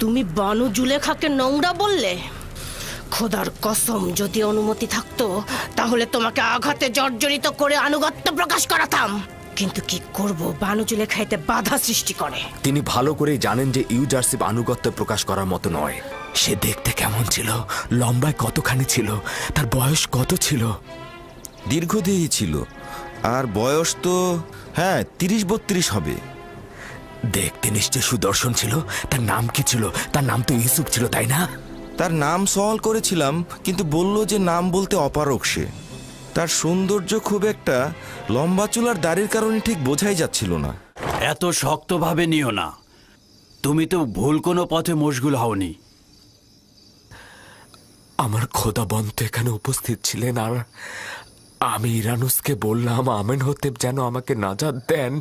তুমি বানু জুলেখাকে নোংরা বললে? খোদার কসম, যদি অনুমতি থাকতো তাহলে তোমাকে আঘাতে জর্জরিত করে আনুগত্য প্রকাশ করাতাম। কিন্তু কি করব, বানু জুলেখা এতে বাধা সৃষ্টি করে। তিনি ভালো করেই জানেন যে ইউজারশিপ আনুগত্য প্রকাশ করার মতো নয়। সে দেখতে কেমন ছিল, লম্বায় কতখানি ছিল, তার বয়স কত ছিল? দীর্ঘদেহী ছিল, আর বয়স তো 30-32 হবে। দেখতে নিশ্চয় সুদর্শন ছিল। তার নাম কি ছিল? তার নাম তো ইউসুফ ছিল, তাই না? তার নাম সওয়াল করেছিলাম, কিন্তু বলল যে নাম বলতে অপারগ সে। তার সৌন্দর্য খুব একটা, লম্বা চুলার দাড়ির কারণে ঠিক বোঝাই যাচ্ছিল না। এত শক্তভাবে নিও না, তুমি তো ভুল কোনো পথে মশগুল হওনি। আমার খোদাবন্ধ এখানে উপস্থিত ছিলেন, আর আমি ইরানুসকে বললাম আমেনহোতেব যেন আমাকে নাজাত দেন।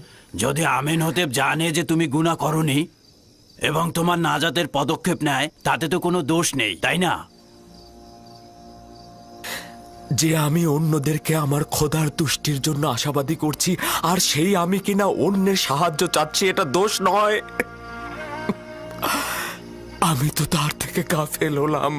যদি আমেনহোতেব জানে যে তুমি গুনাহ করনি এবং তোমার নাজাতের পদক্ষেপ নেয়, তাতে তো কোনো দোষ নেই, তাই না? যে আমি অন্যদেরকে আমার খোদার তুষ্টির জন্য আশাবাদী করছি, আর সেই আমি কিনা অন্যের সাহায্য চাচ্ছি, এটা দোষ নয়। আমি তো তার থেকে গাফেল হলাম।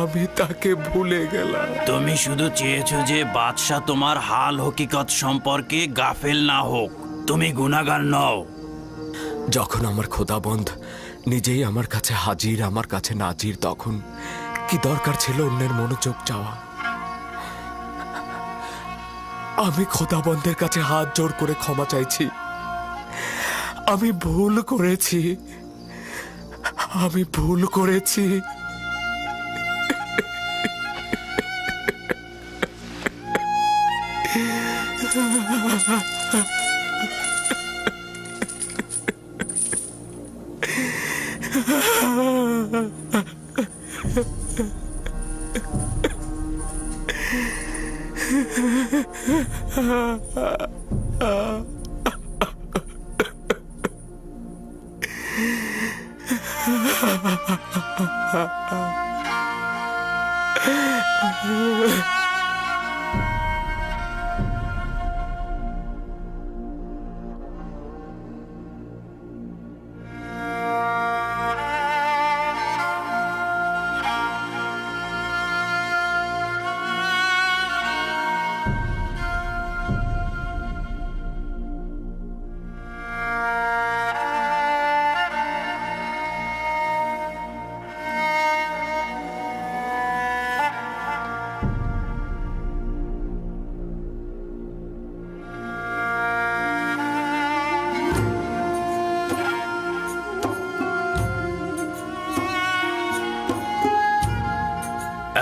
আমি তাকে ভুলে গেলাম। তুমি শুধু চেয়েছো যে বাদশাহ তোমার হাল হকিকত সম্পর্কে গাফেল না হোক। তুমি গুনাহগার নও। যখন আমার খোদাবন্ধ নিজেই আমার কাছে হাজির, আমার কাছে নাজির, তখন কি দরকার ছিল অন্যের মনোযোগ চাওয়া? আমি খোদাবন্ধের কাছে হাত জোড় করে ক্ষমা চাইছি। আমি ভুল করেছি, আমি ভুল করেছি।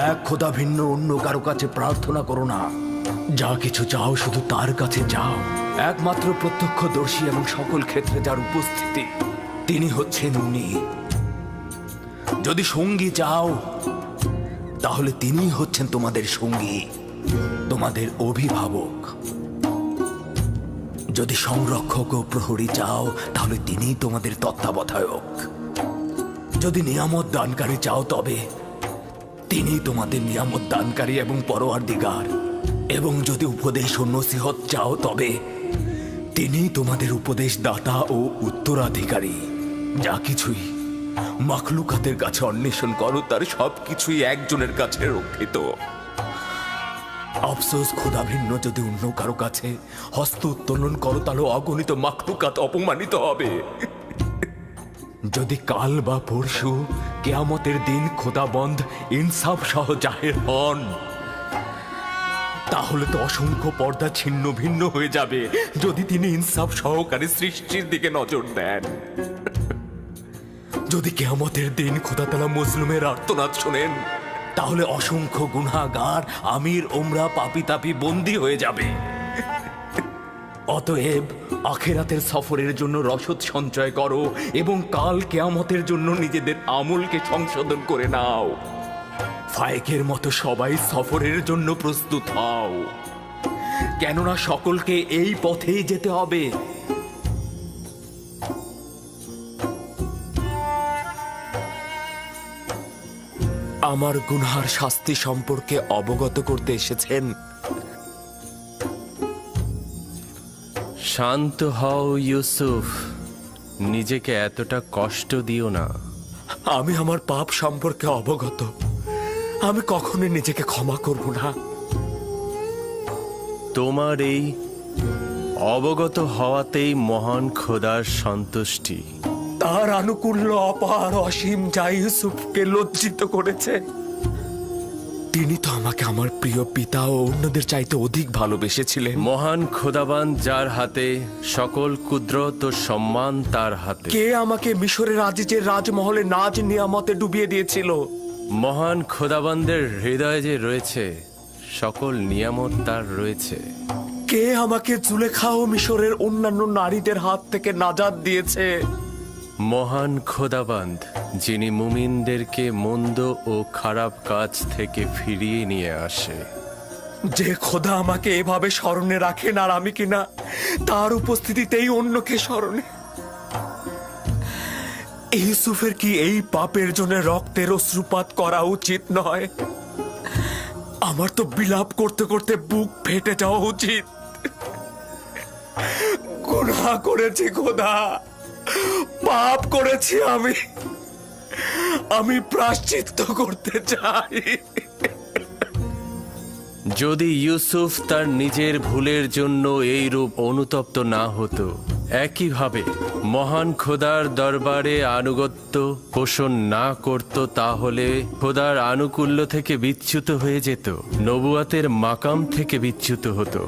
এক খোদা ভিন্ন অন্য কারো কাছে প্রার্থনা করো না। যা কিছু চাও শুধু তার কাছে চাও। একমাত্র প্রত্যক্ষদর্শী এবং সকল ক্ষেত্রে যার উপস্থিতি, তিনি হচ্ছেন উনি। যদি সঙ্গী চাও তাহলে তিনি হচ্ছেন তোমাদের সঙ্গী, তোমাদের অভিভাবক। যদি সংরক্ষক ও প্রহরী চাও তাহলে তিনি তোমাদের তত্ত্বাবধায়ক। যদি নিয়ামত দানকারী চাও তবে তিনি তোমাদের নিয়ামত দানকারী এবং পরওয়ারদিগার। এবং যদি উপদেশ ও নসিহত চাও তবে তিনি তোমাদের উপদেশ দাতা ও উত্তরাধিকারী। যা কিছুই মাখলুকাতের কাছে অন্বেষণ করো তার সবকিছুই একজনের কাছে রক্ষিত। আফসোস, খোদা ভিন্ন যদি অন্য কারো কাছে হস্ত উত্তোলন করো তাহলে অগণিত মাখলুকাত অপমানিত হবে। যদি কাল বা পরশু কিয়ামতের দিন খোদাবন্ধ ইনসাফ সহ জাহের হন তাহলে তো অসংখ্য পর্দা ছিন্ন ভিন্ন হয়ে যাবে। যদি তিনি ইনসাফ সহকারে সৃষ্টির দিকে নজর দেন, যদি কিয়ামতের দিন খোদা তাআলা মুসলিমের আর্তনাদ শোনেন, তাহলে অসংখ্য গুনাহগার আমির ওমরা পাপী তাপী বন্দী হয়ে যাবে। অতএব আখিরাতের সফরের জন্য রসদ সঞ্চয় করো এবং কাল কিয়ামতের জন্য নিজেদের আমলকে সংশোধন করে নাও। ফায়েকের মতো সবাই সফরের জন্য প্রস্তুত হও, কেননা সকলকে এই পথেই যেতে হবে। আমার গুনহার শাস্তি সম্পর্কে অবগত করতে এসেছেন। শান্ত হও ইউসুফ, নিজেকে এতটা কষ্ট দিও না। আমি আমার পাপ সম্পর্কে অবগত। আমি কখনোই নিজেকে ক্ষমা করব না। তোমার এই অবগত হওয়াতেই মহান খোদার সন্তুষ্টি। তার আনুকূল্য অপার অসীম যা ইউসুফকে লজ্জিত করেছে। তিনি তো আমাকে আমার প্রিয় পিতা ও অন্যদের চাইতে অধিক ভালোবেসেছিলেন। মহান খোদাবান যার হাতে, সকল কুদরত ও সম্মান তার হাতে। কে আমাকে মিশরের আজিজের রাজমহলে নাজ নিয়ামতে ডুবিয়ে দিয়েছিল? মহান খোদাবানদের হৃদয়ে যে রয়েছে সকল নিয়ামত তার রয়েছে। কে আমাকে জুলেখা ও মিশরের অন্যান্য নারীদের হাত থেকে নাজাত দিয়েছে? মহান খোদাবান্দ, যিনি মুমিনদেরকে মন্দ ও খারাপ কাজ থেকে ফিরিয়ে নিয়ে আসে। যে খোদা আমাকে এভাবে স্মরণে রাখেন আর আমি কিনা তার উপস্থিতিতেই অন্যকে স্মরণে। ইউসুফের কি এই পাপের জন্য রক্তের অশ্রুপাত করা উচিত নয়? আমার তো বিলাপ করতে করতে বুক ফেটে যাওয়া উচিত। গুনাহ করেছি খোদা, পাপ করেছি আমি প্রায়শ্চিত্ত করতে চাই। যদি ইউসুফ তার নিজের ভুলের জন্য এই রূপ অনুতপ্ত না হতো, একইভাবে মহান খোদার দরবারে আনুগত্য পোষণ না করত, তাহলে খোদার আনুকূল্য থেকে বিচ্যুত হয়ে যেত, নবুয়াতের মাকাম থেকে বিচ্যুত হতো।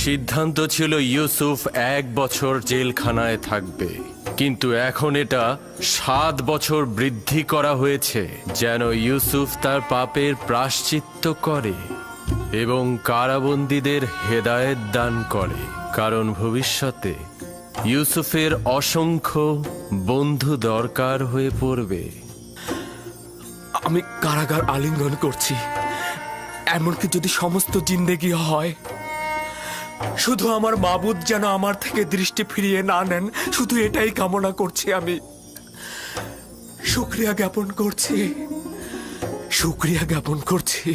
সিদ্ধান্ত ছিল ইউসুফ 1 বছর জেলখানায় থাকবে, কিন্তু এখন এটা 7 বছর বৃদ্ধি করা হয়েছে, যেন ইউসুফ তার পাপের প্রায়শ্চিত্ত করে এবং কারাবন্দীদের হেদায়েত দান করে। কারণ ভবিষ্যতে ইউসুফের অসংখ্য বন্ধু দরকার হয়ে পড়বে। আমি কারাগার আলিঙ্গন করছি, এমনকি যদি সমস্ত জিন্দেগি হয়। শুধু আমার মাবুদ যেন আমার থেকে দৃষ্টি ফিরিয়ে না নেন, শুধু এটাই কামনা করছি। আমি শুকরিয়া জ্ঞাপন করছি, শুকরিয়া জ্ঞাপন করছি।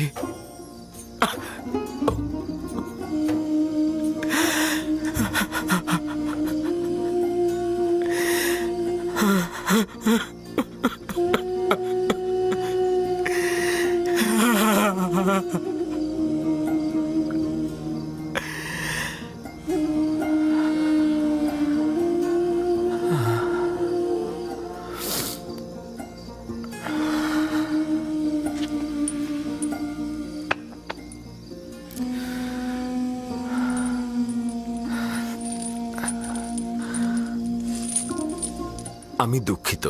আমি দুঃখিত,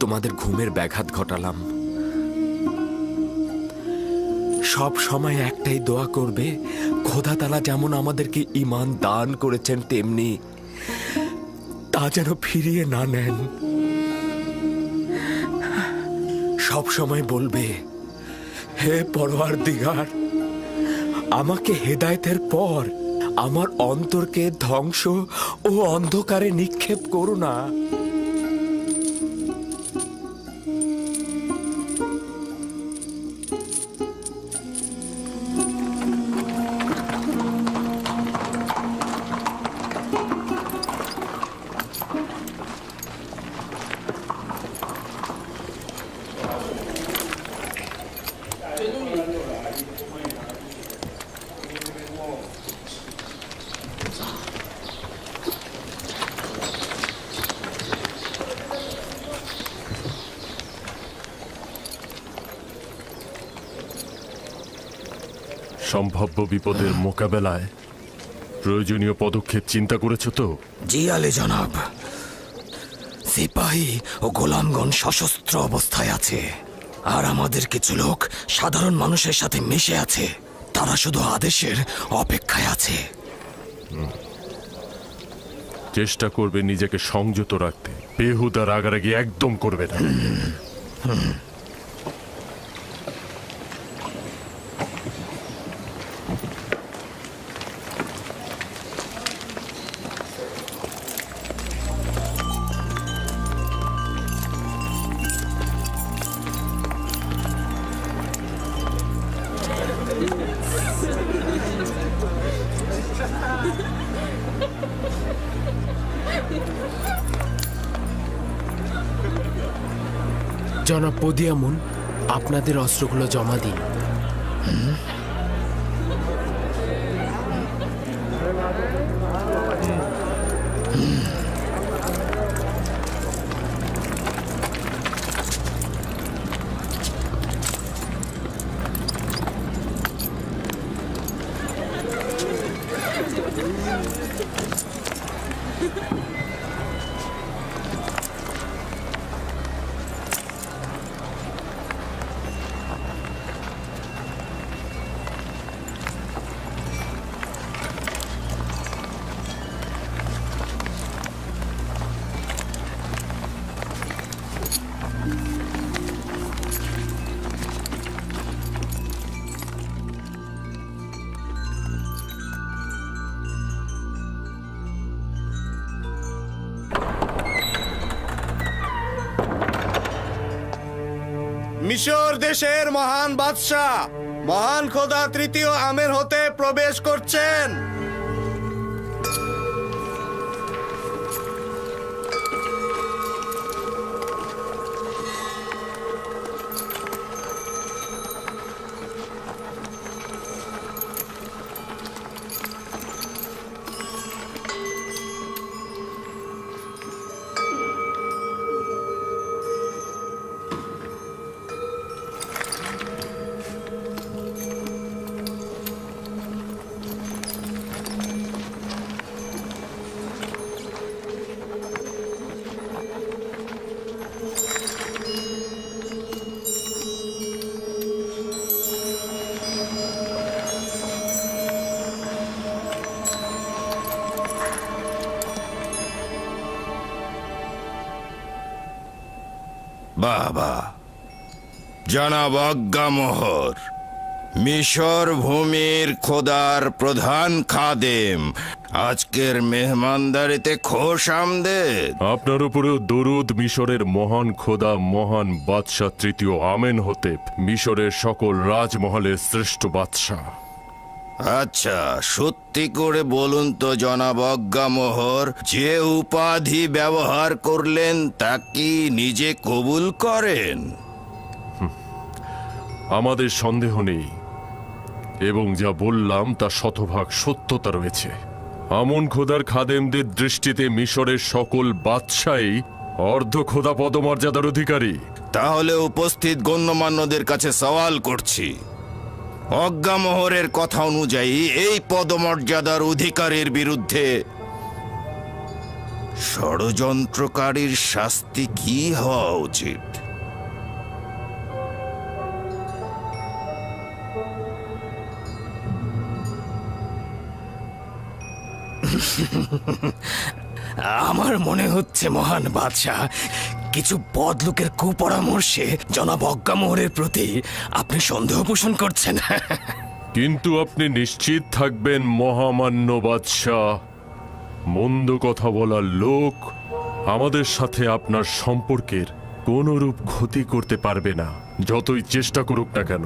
তোমাদের ঘুমের ব্যাঘাত ঘটালাম। সব সময় একটাই দোয়া করবে, খোদা তাআলা যেমন আমাদেরকে ঈমান দান করেছেন তেমনি তা যেন ফিরিয়ে না নেন। সব সময় বলবে, হে পরওয়ারদিগার, আমাকে হেদায়েতের পর আমার অন্তরকে ধ্বংস ও অন্ধকারে নিক্ষেপ করো না। সম্ভাব্য বিপদের মোকাবেলায় প্রয়োজনীয় পদক্ষেপ চিন্তা করেছ তো? জি আলী জনাব, সিপাহী ও গোলামগণ সশস্ত্র অবস্থায় আছে, আর আমাদের কিছু লোক সাধারণ মানুষের সাথে মিশে আছে। তারা শুধু আদেশের অপেক্ষায় আছে। চেষ্টা করবে নিজেকে সংযত রাখতে, বেহুদা রাগারাগি একদম করবে না। জনাব পদিয়ামুন, আপনাদের অস্ত্রগুলো জমা দিন। মিশর দেশের মহান বাদশাহ মহান খোদা তৃতীয় আমের হতে প্রবেশ করছেন। বাবা, জনাব আজ্ঞামোহর, মিশর ভূমির খোদার প্রধান খাদেম আজকের মেহমানদারিতে খোশ আমদেদ। আপনার উপরেও দরুদ মিশরের মহান খোদা মহান বাদশাহ তৃতীয় আমেন হতেপ, মিশরের সকল রাজমহলের শ্রেষ্ঠ বাদশাহ। আচ্ছা, সত্যি করে বলুন তো জনাব আজ্ঞামোহর, যে উপাধি ব্যবহার করলেন তা কি নিজে কবুল করেন? আমাদের সন্দেহ নেই, এবং যা বললাম তা শতভাগ সত্যতা রয়েছে। আমন খোদার খাদেমদের দৃষ্টিতে মিশরের সকল বাদশাহই অর্ধ খোদা পদমর্যাদার অধিকারী। তাহলে উপস্থিত গণ্যমান্যদের কাছে সওয়াল করছি, অজ্ঞামোহরের কথা অনুযায়ী এই পদমর্যাদার অধিকারীর বিরুদ্ধে ষড়যন্ত্রকারীর শাস্তি কি হওয়া উচিত? আমার মনে হচ্ছে মহান বাদশাহ, কিছু বদলোকের কুপরামর্শে জনাব অজ্ঞামোহরের প্রতি আপনি সন্দেহ পোষণ করছেন। কিন্তু আপনি নিশ্চিত থাকবেন মহামান্য বাদশাহ, মন্দ কথা বলার লোক আমাদের সাথে আপনার সম্পর্কের কোনরূপ ক্ষতি করতে পারবে না, যতই চেষ্টা করুক না কেন।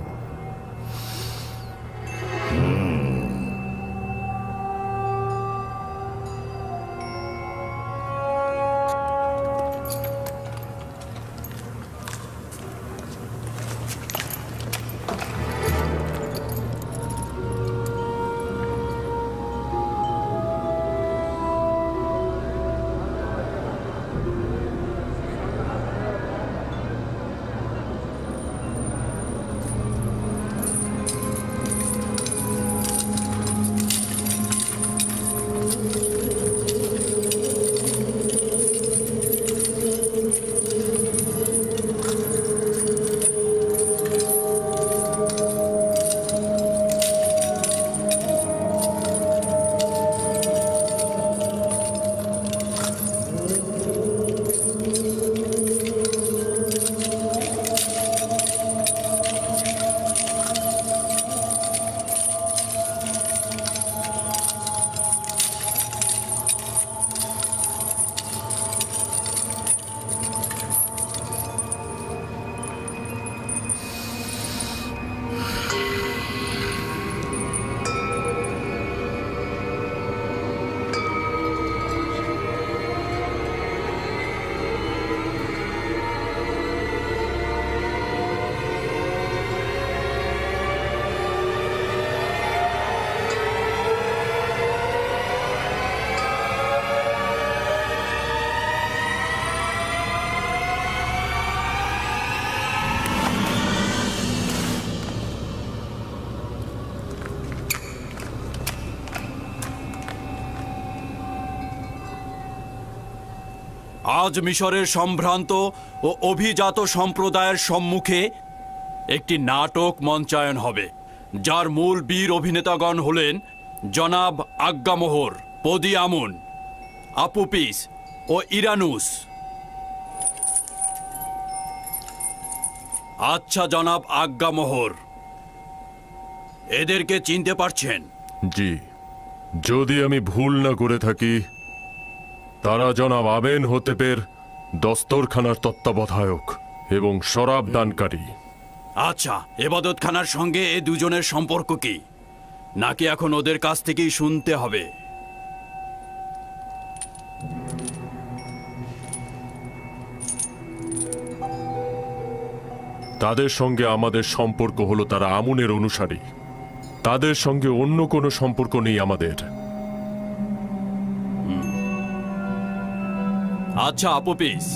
আজ মিশরের সম্ভ্রান্ত ও অভিজাত সম্প্রদায়ের সম্মুখে একটি নাটক মঞ্চায়ন হবে, যার মূল বীর অভিনেতাগণ হলেন জনাব আজ্ঞামোহর, পদিয়ামুন, আপুপিস ও ইরানুস। আচ্ছা জনাব আজ্ঞামোহর, এদেরকে চিনতে পারছেন? জি, যদি আমি ভুল না করে থাকি তারা জনাব আমেনহোতেপের দস্তরখানার তত্ত্বাবধায়ক এবং শরাব দানকারী। আচ্ছা, এবাদতখানার সঙ্গে এ দুজনের সম্পর্ক কি, নাকি এখন ওদের কাছ থেকেই শুনতে হবে? তাদের সঙ্গে আমাদের সম্পর্ক হলো তারা আমুনের অনুসারী। তাদের সঙ্গে অন্য কোনো সম্পর্ক নেই আমাদের। আচ্ছা আপুপিস,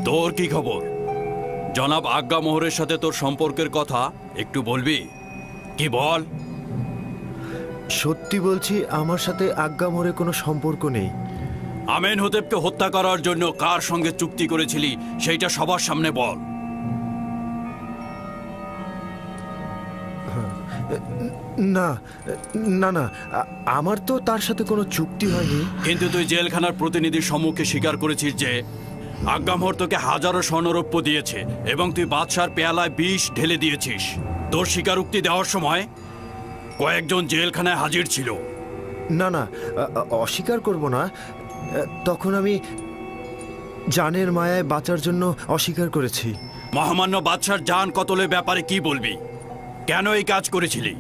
তোর কি খবর? জনাব আজ্ঞামোহরের সাথে তোর সম্পর্কের কথা একটু বলবি কি? বল। সত্যি বলছি, আমার সাথে আজ্ঞামোহরের কোনো সম্পর্ক নেই। আমেনহোতেপকে হত্যা করার জন্য কার সঙ্গে চুক্তি করেছিলি সেইটা সবার সামনে বল। না না না, আমার তো তার সাথে কোনো চুক্তি হয়নি। কিন্তু তুই জেলখানার প্রতিনিধির সম্মুখে স্বীকার করেছিস যে আজ্ঞামোহর তোকে হাজারো স্বর্ণরৌপ্য দিয়েছে এবং তুই বাদশার পেয়ালায় বিষ ঢেলে দিয়েছিস। তোর স্বীকারোক্তি দেওয়ার সময় কয়েকজন জেলখানায় হাজির ছিল। না না, অস্বীকার করব না। তখন আমি জানের মায়ায় বাঁচার জন্য অস্বীকার করেছি। মহামান্য বাদশার জান কতলের ব্যাপারে কি বলবি? কেন এই কাজ করেছিলি?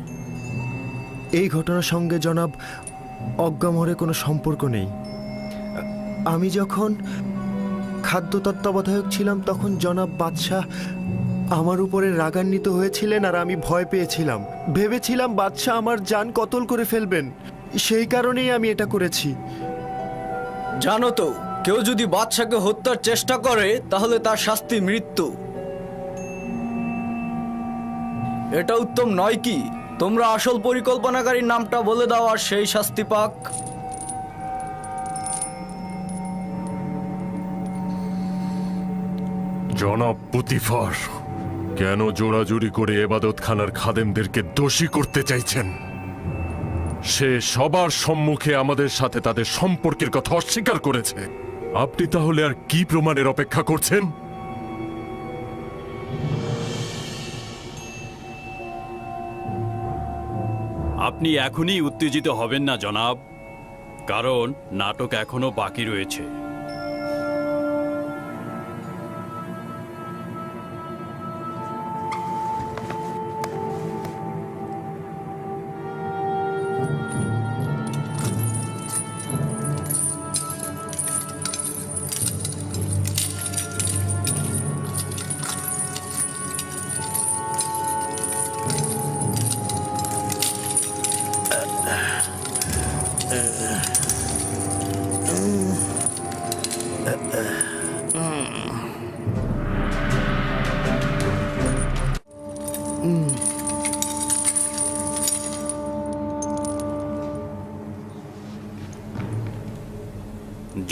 এই ঘটনার সঙ্গে জনাব আজ্ঞামোহরের কোনো সম্পর্ক নেই। আমি যখন খাদ্য তত্ত্বাবধায়ক ছিলাম তখন জনাব বাদশাহ আমার উপরে রাগান্বিত হয়েছিলেন আর আমি ভয় পেয়েছিলাম। ভেবেছিলাম বাদশাহ আমার জান কতল করে ফেলবেন, সেই কারণেই আমি এটা করেছি। জানো তো, কেউ যদি বাদশাকে হত্যার চেষ্টা করে তাহলে তার শাস্তি মৃত্যু। এটা উত্তম নয় কি? তোমরা আসল পরিকল্পনাকারীর নামটা বলে দাও আর সেই শাস্তি পাক। জনাব পুতিফার, কেন জোড়াজুড়ি করে এবাদতখানার খাদেমদেরকে দোষী করতে চাইছেন? সে সবার সম্মুখে আমাদের সাথে তাদের সম্পর্কের কথা অস্বীকার করেছে। আপনি তাহলে আর কি প্রমাণের অপেক্ষা করছেন? আপনি এখনই উত্তেজিত হবেন না জনাব, কারণ নাটক এখনো বাকি রয়েছে।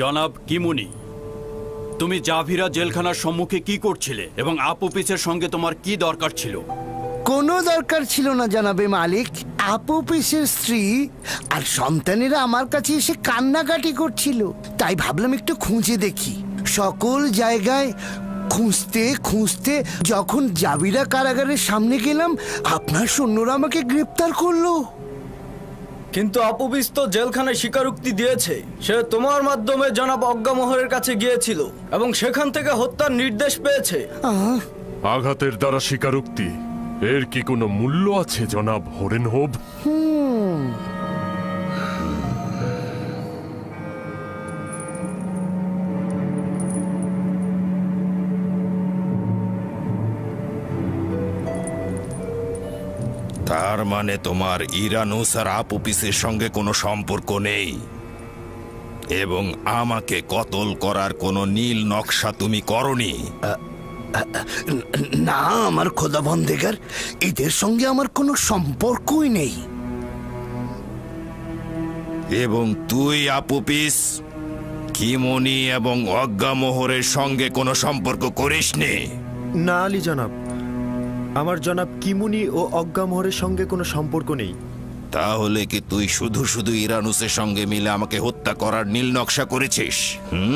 জনাব কিমুনি, তুমি জাভিরা জেলখানার সম্মুখে কি করছিলে এবং আপুপিসের সঙ্গে তোমার কি দরকার ছিল? কোনো দরকার ছিল না জানাবে মালিক। আপুপিসের স্ত্রী আর সন্তানেরা আমার কাছে এসে কান্নাকাটি করছিল, তাই ভাবলাম একটু খুঁজে দেখি। সকল জায়গায় খুঁজতে খুঁজতে যখন জাভিরা কারাগারের সামনে গেলাম, আপনার সৈন্যরা আমাকে গ্রেপ্তার করলো। কিন্তু আপুপিস তো জেলখানায় স্বীকারোক্তি দিয়েছে। সে তোমার মাধ্যমে জনাব আজ্ঞামোহরের কাছে গিয়েছিল এবং সেখান থেকে হত্যার নির্দেশ পেয়েছে। আঘাতের দ্বারা স্বীকারোক্তি, এর কি কোনো মূল্য আছে জনাব হরেনহোব? তার মানে তোমার ইরানুস আর আপুপিসের সঙ্গে কোনো সম্পর্ক নেই এবং আমাকে কতল করার কোনো নীল নকশা তুমি করনি? না আমার খোদা বন্দেগার, এদের সঙ্গে আমার কোনো সম্পর্কই নেই। এবং তুই আপুপিস, কিমনি এবং অজ্ঞামোহরের সঙ্গে কোনো সম্পর্ক করিসনি? না আলী জনাব, আমার জনাব কিমুনি ও অজ্ঞামোহরের সঙ্গে কোনো সম্পর্ক নেই। তাহলে কি তুই শুধু শুধু ইরানুসের সঙ্গে মিলে আমাকে হত্যা করার নীল নকশা করেছিস?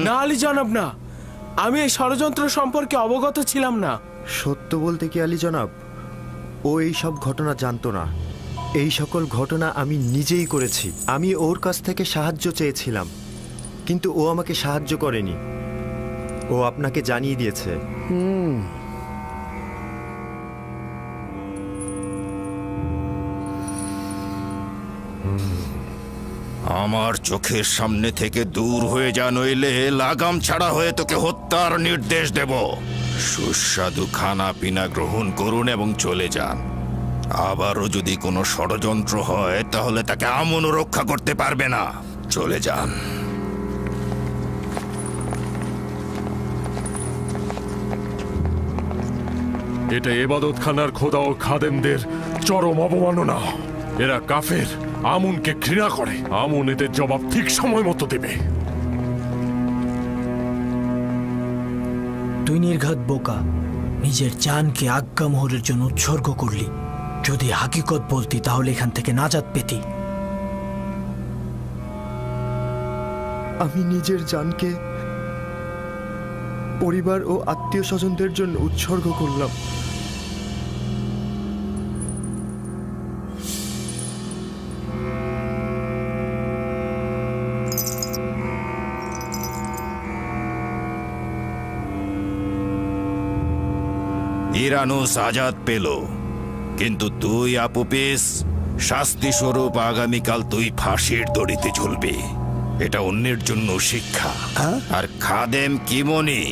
না আলী জনাব, না, আমি এই ষড়যন্ত্র সম্পর্কে অবগত ছিলাম না। সত্য বলতে কি আলী জনাব, ও এই সব ঘটনা জানতো না। এই সকল ঘটনা আমি নিজেই করেছি। আমি ওর কাছ থেকে সাহায্য চেয়েছিলাম, কিন্তু ও আমাকে সাহায্য করেনি। ও আপনাকে জানিয়ে দিয়েছে। আমার চোখের সামনে থেকে দূর হয়ে যা, নইলে লাগাম ছাড়া হয়ে তোকে হত্যার নির্দেশ দেব। সুস্বাদু খানা পিনা গ্রহণ করুন এবং চলে যান। আবারও যদি কোনো ষড়যন্ত্র হয় তাহলে তাকে আমনও রক্ষা করতে পারবে না। চলে যান। এটা এবাদতখানার খোদা ও খাদেমদের চরম অবমাননা। এরা কাফের, আমুনকে ঘৃণা করে। আমুন এদের জবাব ঠিক সময় মতো দেবে। তুই নির্ঘাত বোকা, নিজের জানকে আজ্ঞামোহরের জন্য উৎসর্গ করলি। যদি হাকিকত বলতি তাহলে এখান থেকে নাজাত পেতি। আমি নিজের জানকে পরিবার ও আত্মীয় স্বজনদের জন্য উৎসর্গ করলাম। ইরানুস আজাদ পেল, কিন্তু তুই আপুপিস, শাস্তি স্বরূপ আগামীকাল তুই ফাঁসির দড়িতে ঝুলবি। এটা অন্যের জন্য শিক্ষা। আর খাদেম কিমনি,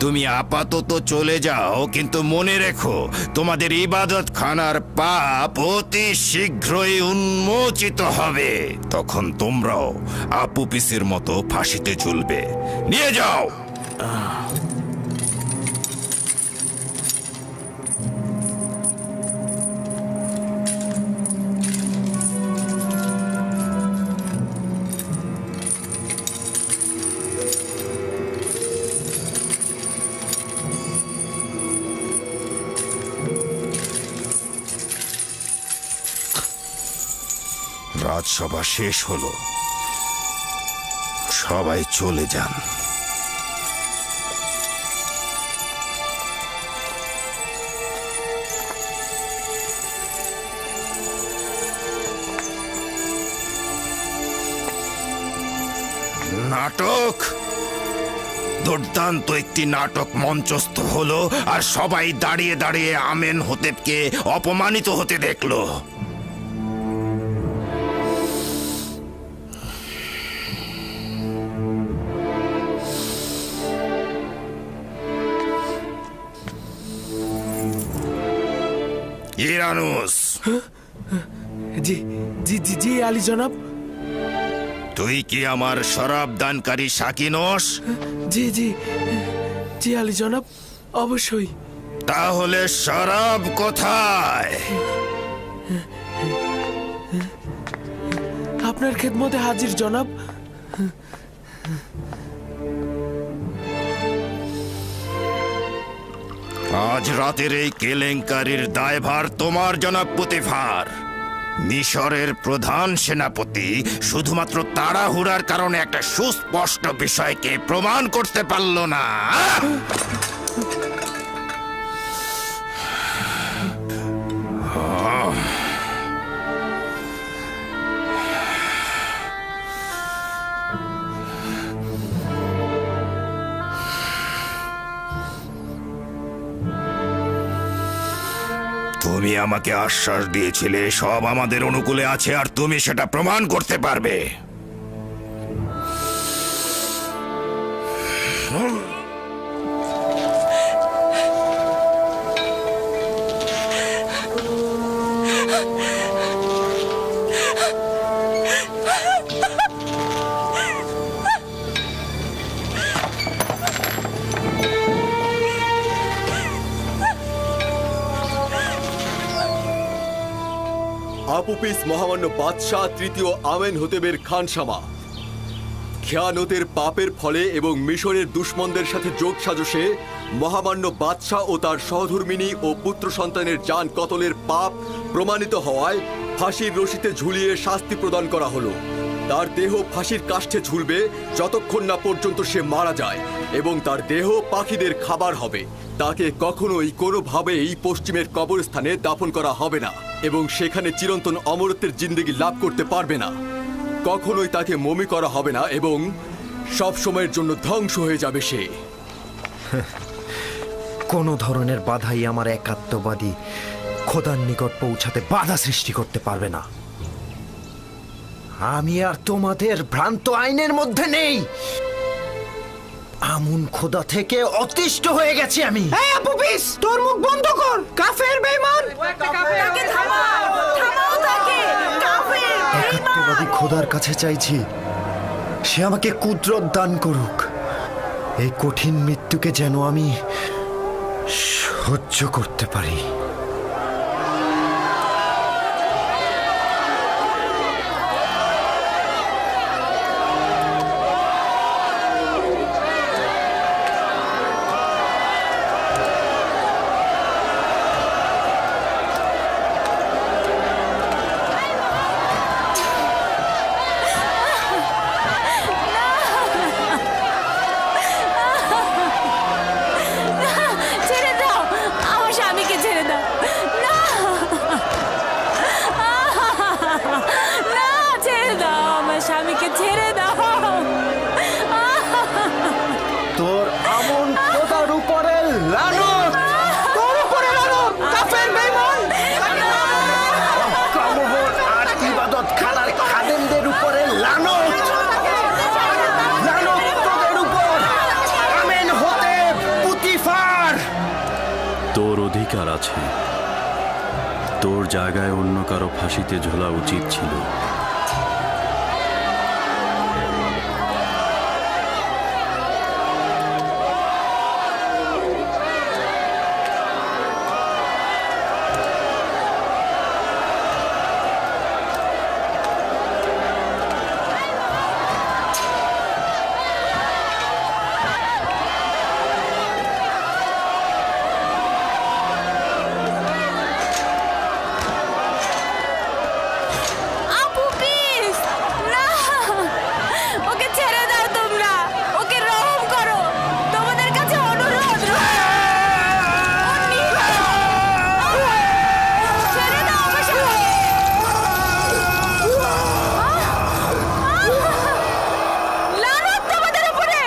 তুমি আপাতত চলে যাও, কিন্তু মনে রেখো তোমাদের ইবাদত খানার পাপ অতি শীঘ্রই উন্মোচিত হবে। তখন তোমরাও আপুপিসের মতো ফাঁসিতে ঝুলবে। নিয়ে যাও। রাজসভা শেষ হলো, সবাই চলে যান। নাটক, দুর্দান্ত একটি নাটক মঞ্চস্থ হলো, আর সবাই দাঁড়িয়ে দাঁড়িয়ে আমেন হোতেবকে অপমানিত হতে দেখলো। ইরানুস, জি জি জি জি আলী জনাব। তুই কি আমার শরাব দানকারী সাকি নস? জি জি জি আলী জনাব, অবশ্যই। তাহলে শরাব কোথায়? আপনার খেদমতে হাজির জনাব। আজ রাতের এই কেলেঙ্কারির দায়ভার তোমার, জনাব পুতিফার। মিশরের প্রধান সেনাপতি শুধুমাত্র তাড়াহুড়ার কারণে একটা সুস্পষ্ট বিষয়কে প্রমাণ করতে পারল না। তুমি আমাকে আশ্বাস দিয়েছিলে সব আমাদের অনুকূলে আছে, আর তুমি সেটা প্রমাণ করতে পারবে। আপুপিস মহামান্য বাদশাহ তৃতীয় আমেন হোতেবের খানসামা। খেয়ানতের পাপের ফলে এবং মিশরের দুশ্মনদের সাথে যোগ সাজসে মহামান্য বাদশাহ ও তার সহধর্মিনী ও পুত্র সন্তানের জান কতলের পাপ প্রমাণিত হওয়ায় ফাঁসির রশিতে ঝুলিয়ে শাস্তি প্রদান করা হলো। তার দেহ ফাঁসির কাষ্ঠে ঝুলবে যতক্ষণ না পর্যন্ত সে মারা যায়, এবং তার দেহ পাখিদের খাবার হবে। তাকে কখনোই কোনোভাবেই পশ্চিমের কবরস্থানে দাফন করা হবে না, এবং সেখানে চিরন্তন অমরত্বের জিন্দেগি লাভ করতে পারবে না। কখনোই তাকে মমি করা হবে না, এবং সব সময়ের জন্য ধ্বংস হয়ে যাবে সে। কোনো ধরনের বাধাই আমার একাত্মবাদী খোদার নিকট পৌঁছাতে বাধা সৃষ্টি করতে পারবে না। আমি আর তোমাদের ভ্রান্ত আইনের মধ্যে নেই। আমুন খোদা থেকে অতিষ্ঠ হয়ে গেছি আমি। এই আপুপিস, তোর মুখ বন্ধ কর। কাফের বেঈমান, তাকে থামাও, থামাও তাকে। কাফের একাত্মবাদী খোদার কাছে চাইছি সে আমাকে কুদরত দান করুক। এই কঠিন মৃত্যুকে যেন আমি সহ্য করতে পারি। ছেড়ে দাও, আমার স্বামীকে ছেড়ে দাও। না না, ছেড়ে দাও, আমার স্বামীকে ছেড়ে দাও। তোর আমন খোদার উপরে লানত, তোর উপরে লানত, কাফের বেঈমান। কামহর আর ইবাদত খানার খাদেমদের উপরে লানত, লানত তোদের উপর। আমেন হতে পুতিফার। তোর অধিকার আছে, তোর জায়গায় অন্য কারো ফাঁসিতে ঝোলা উচিত ছিল। আপু প্লিজ, না, ওকে ছেড়ে দাও তোমরা, ওকে রহম করো, তোমাদের কাছে অনুরোধ। ছেড়ে দাও আমার স্বামী। লানত তোমাদের উপরে।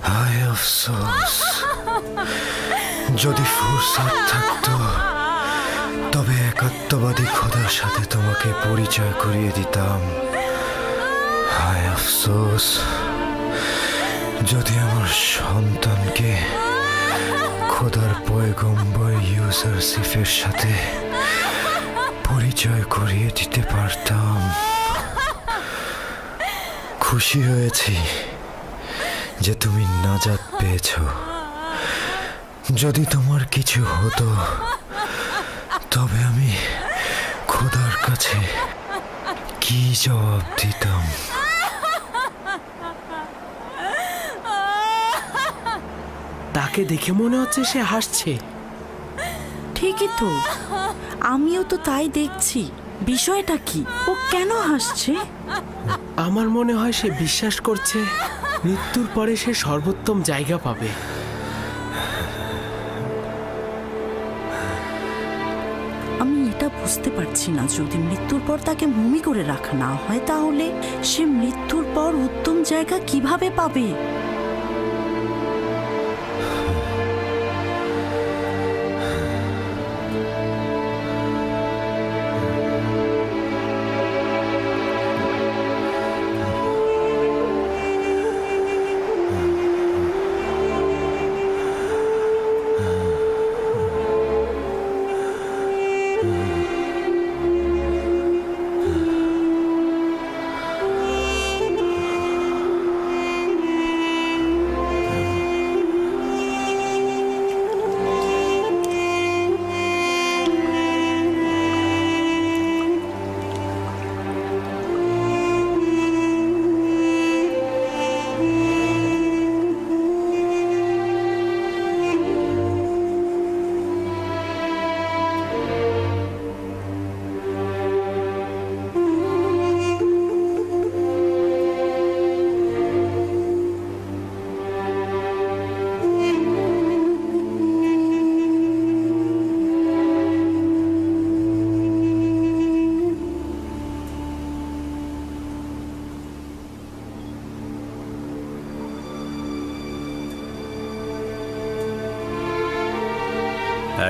হায় আফসোস, যদি ফুরসত থাকতো তবে একাত্মবাদী খোদার সাথে তোমাকে পরিচয় করিয়ে দিতাম। হায় আফসোস, যদি আমার সন্তানকে খোদার পয়গম্বর ইউসুফের সাথে পরিচয় করিয়ে দিতে পারতাম। খুশি হয়েছি যে তুমি নাজাত পেয়েছ। যদি তোমার কিছু হতো তবে আমি খোদার কাছে কি জবাব দিতাম? তাকে দেখে মনে হচ্ছে সে হাসছে। ঠিকই তো, আমিও তো তাই দেখছি। বিষয়টা কি? ও কেন হাসছে? আমার মনে হয় সে বিশ্বাস করছে মৃত্যুর পরে সে সর্বোত্তম জায়গা পাবে। আমি এটা বুঝতে পারছি না, যদি মৃত্যুর পর তাকে মমি করে রাখা না হয় তাহলে সে মৃত্যুর পর উত্তম জায়গা কিভাবে পাবে?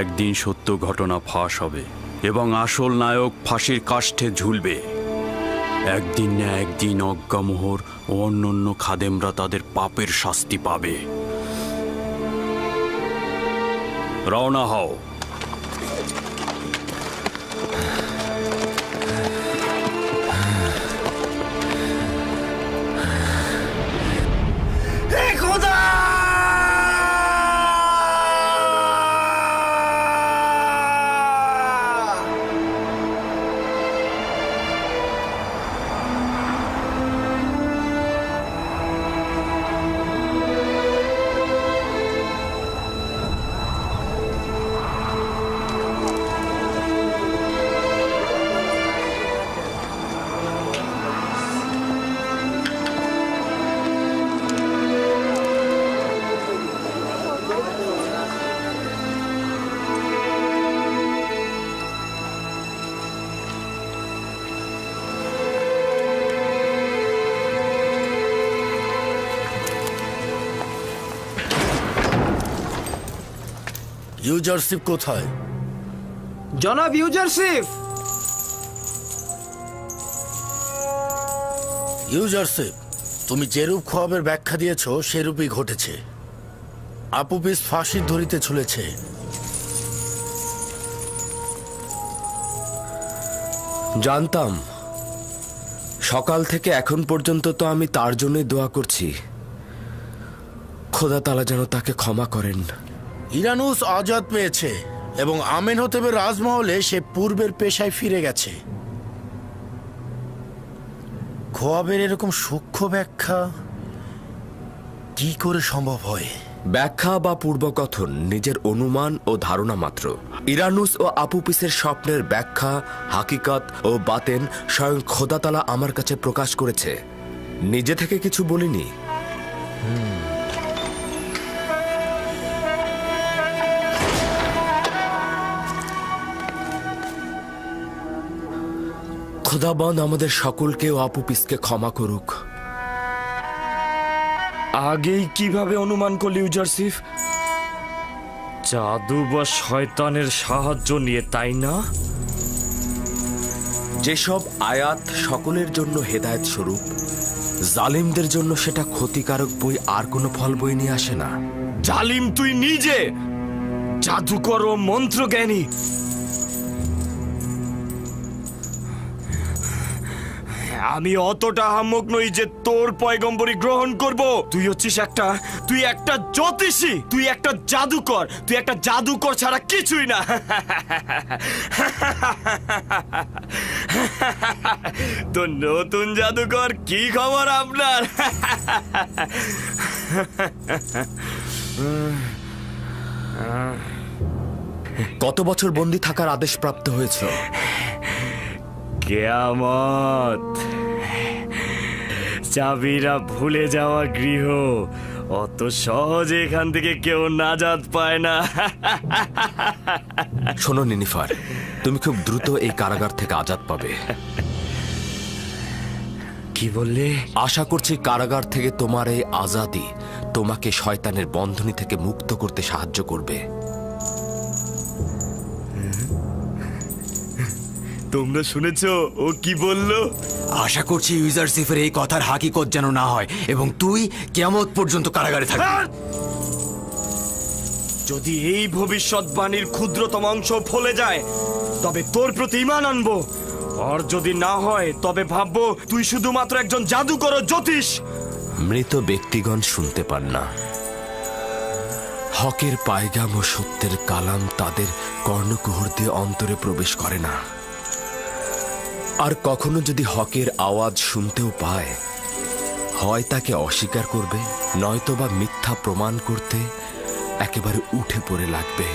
একদিন সত্য ঘটনা ফাঁস হবে এবং আসল নায়ক ফাঁসির কাষ্ঠে ঝুলবে। একদিন না একদিন অজ্ঞামোহর ও অন্যান্য খাদেমরা তাদের পাপের শাস্তি পাবে। রওনা হও। ইউজারশিপ কোথায়? জনাব ইউজারশিপ। ইউজারশিপ, তুমি যেরূপ খোয়াবের ব্যাখ্যা দিয়েছ সেরূপই ঘটেছে। আপুপিস ফাঁসির ধরিতে চলেছে। জানতাম। সকাল থেকে এখন পর্যন্ত তো আমি তার জন্যই দোয়া করছি। খোদা তাআলা যেন তাকে ক্ষমা করেন। ইরানুস আজাদ পেয়েছে এবং আমেনহতেবের রাজমহলে সে পূর্বের পেশায় ফিরে গেছে। খোয়াবের এরকম সূক্ষ্ম ব্যাখ্যা কি করে সম্ভব হয়? ব্যাখ্যা বা পূর্বকথন নিজের অনুমান ও ধারণা মাত্র। ইরানুস ও আপুপিসের স্বপ্নের ব্যাখ্যা, হাকিকত ও বাতেন স্বয়ং খোদা তাআলা আমার কাছে প্রকাশ করেছে। নিজে থেকে কিছু বলিনি। খোদাবন্দ আমাদের সকলকে ও আপুপিসকে ক্ষমা করুক। আগেই কিভাবে অনুমান করলি ইউজারশিপ? জাদু বা শয়তানের সাহায্য নিয়ে, তাই না? যেসব আয়াত সকলের জন্য হেদায়েত স্বরূপ, জালিমদের জন্য সেটা ক্ষতিকারক বই আর কোনো ফল বই নিয়ে আসে না। জালিম তুই নিজে, জাদুকর ও মন্ত্রজ্ঞানী। আমি অতটা আহাম্মক নই যে তোর পয়গম্বরী গ্রহণ করব। তুই একটা জ্যোতিষী, তুই একটা জাদুকর, তুই একটা জাদুকর ছাড়া কিছুই না। তো নতুন জাদুকর, কি খবর আপনার? কত বছর বন্দী থাকার আদেশ প্রাপ্ত হয়েছে? কিয়ামত। চাবিরা ভুলে যাওয়া গৃহ, অত সহজে এখান থেকে কেউ নাজাত পায় না। শোনো নিনিফার, তুমি খুব দ্রুত এই কারাগার থেকে আজাদ পাবে। কি বললে? আশা করছি কারাগার থেকে তোমার এই আজাদি তোমাকে শয়তানের বন্ধনী থেকে মুক্ত করতে সাহায্য করবে। তোমরা শুনেছো ও কি বললো? আশা করছি ইউজারশিপের এই কথার হাকিকত যেন না হয় এবং তুই কিয়ামত পর্যন্ত কারাগারে থাকবি। যদি এই ভবিষ্যৎবাণীর ক্ষুদ্রতম অংশ ফলে যায় তবে তোর প্রতি ঈমান আনবো, আর যদি না হয় তবে ভাববো তুই শুধুমাত্র একজন জাদুকর ও জ্যোতিষ। মৃত ব্যক্তিগণ শুনতে পান না। হকের পায়গাম ও সত্যের কালাম তাদের কর্ণকুহর দিয়ে অন্তরে প্রবেশ করে না। আর কখনো যদি হকের আওয়াজ শুনতেও পায়, হয় তাকে অস্বীকার করবে, নয়তোবা মিথ্যা প্রমাণ করতে একেবারে উঠে পড়ে লাগবে।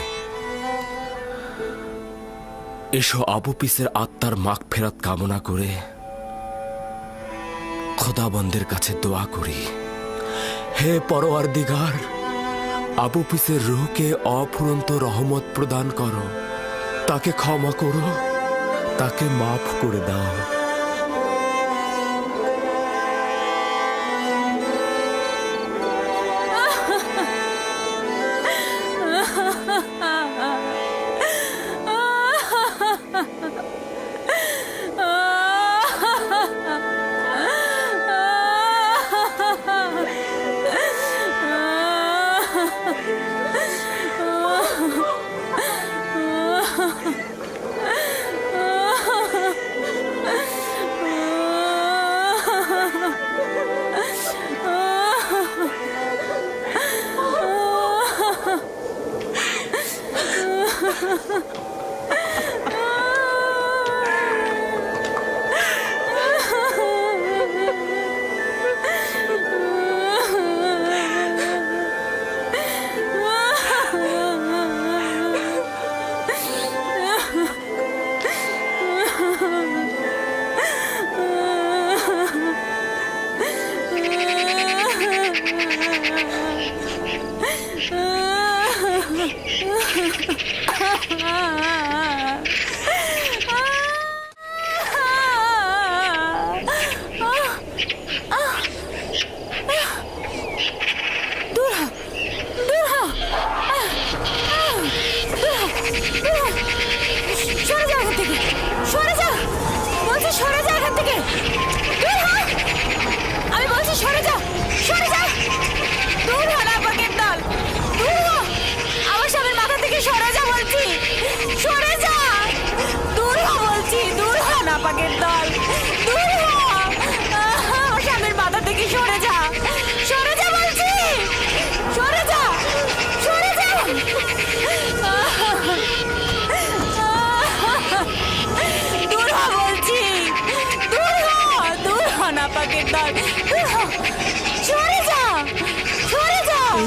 এসো আপুপিসের আত্মার মাগফিরাত কামনা করে খোদাবন্দের কাছে দোয়া করি। হে পরওয়ারদিগার, আপুপিসের রূহকে অফুরন্ত রহমত প্রদান করো, তাকে ক্ষমা করো, তাকে মাফ করে দাও।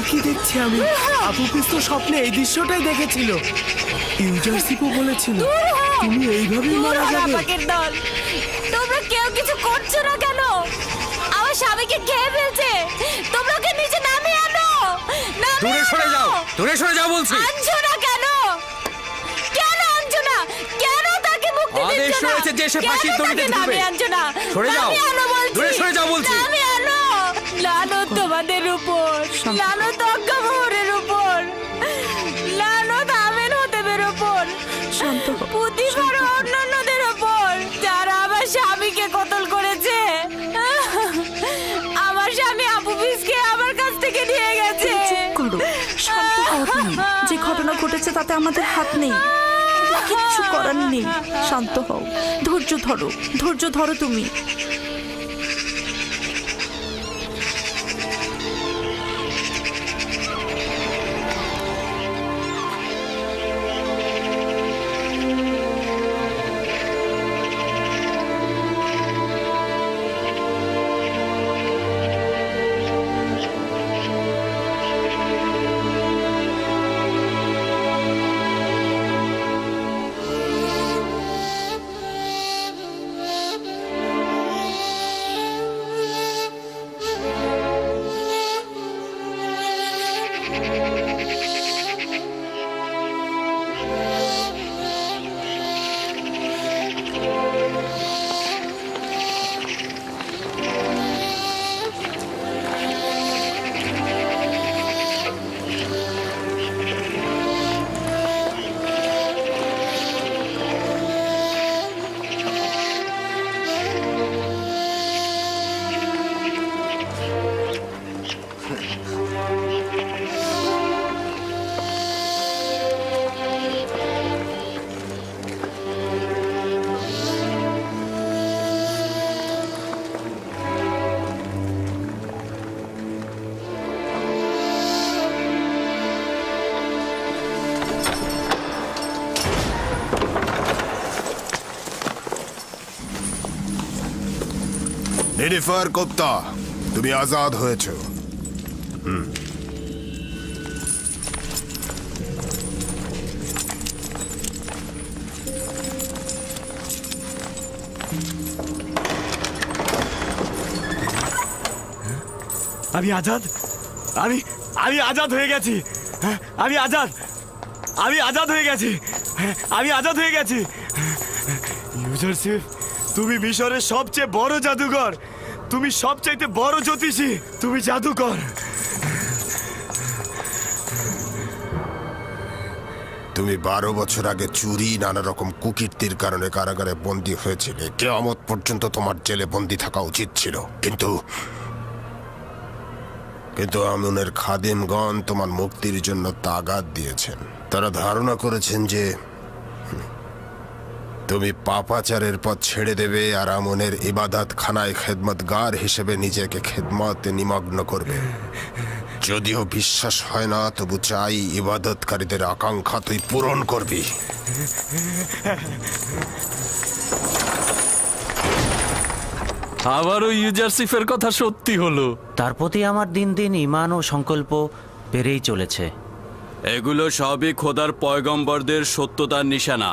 কি দেখছি আমি? আপুপিস তো স্বপ্নে এই দৃশ্যটাই দেখেছিল। ইউজারশিপও বলেছিল তুমি এইভাবেই মারা যাবে। তোমরা কেউ কিছু করছো না কেন? আমার স্বামীকে খেয়ে ফেলছে। তোমরা ওকে নিচে নামিয়ে আনো। দূরে সরে যাও, দূরে সরে যাও বলছি। আনছো না কেন? কেন আনছো না? কেন তাকে মুক্তি দিচ্ছ না? আদেশ রয়েছে যে সে ফাঁসির দড়িতে ঝুলবে। আনছো না। সরে যাও, দূরে সরে যাও বলছি। নামিয়ে আনো। লানত তোমাদের উপর, লানত অজ্ঞামোহরের উপর, লানত আমেন হতেবের উপর, প্রতিবার অন্যান্যদের উপর যারা আমার স্বামীকে কতল করেছে। আমার স্বামী আপুপিসকে আমার কাছ থেকে নিয়ে গেছে। চুপ করো, শান্ত হও তুমি। যে ঘটনা ঘটেছে তাতে আমাদের হাত নেই, কিচ্ছু করার নেই। শান্ত হও, ধৈর্য ধরো, ধৈর্য ধরো তুমি। নিনিফার কোপ্তা, তুমি আজাদ হয়েছ। আমি আজাদ, আমি আমি আজাদ হয়ে গেছি। আমি আজাদ, আমি আজাদ হয়ে গেছি। আমি আজাদ হয়ে গেছি। ইউজারশিপ, তুমি মিশরের সবচেয়ে বড় জাদুকর। তুমি সবচাইতে বড় জ্যোতিষী। তুমি জাদুকর। তুমি 12 বছর আগে চুরি, নানা রকম কুকীর্তির কারণে কারাগারে বন্দী হয়েছিলে। কিয়ামত পর্যন্ত তোমার জেলে বন্দী থাকা উচিত ছিল, কিন্তু আমুনের খাদেমগণ তোমার মুক্তির জন্য তাগাদ দিয়েছেন। তারা ধারণা করেছেন যে তুমি পাপাচারের পথ ছেড়ে দেবে আর আমনের ইবাদত খানায় খেদমতগার হিসেবে নিজেকে খেদমতে নিমগ্ন করবে। যদিও বিশ্বাস হয় না, তবু চাই ইবাদতকারীদের আকাঙ্ক্ষা তুই পূরণ করবি। আবারও ইউজারশিপের কথা সত্যি হলো। তার প্রতি আমার দিন দিন ঈমান ও সংকল্প বেড়েই চলেছে। এগুলো সবই খোদার পয়গম্বরদের সত্যতার নিশানা।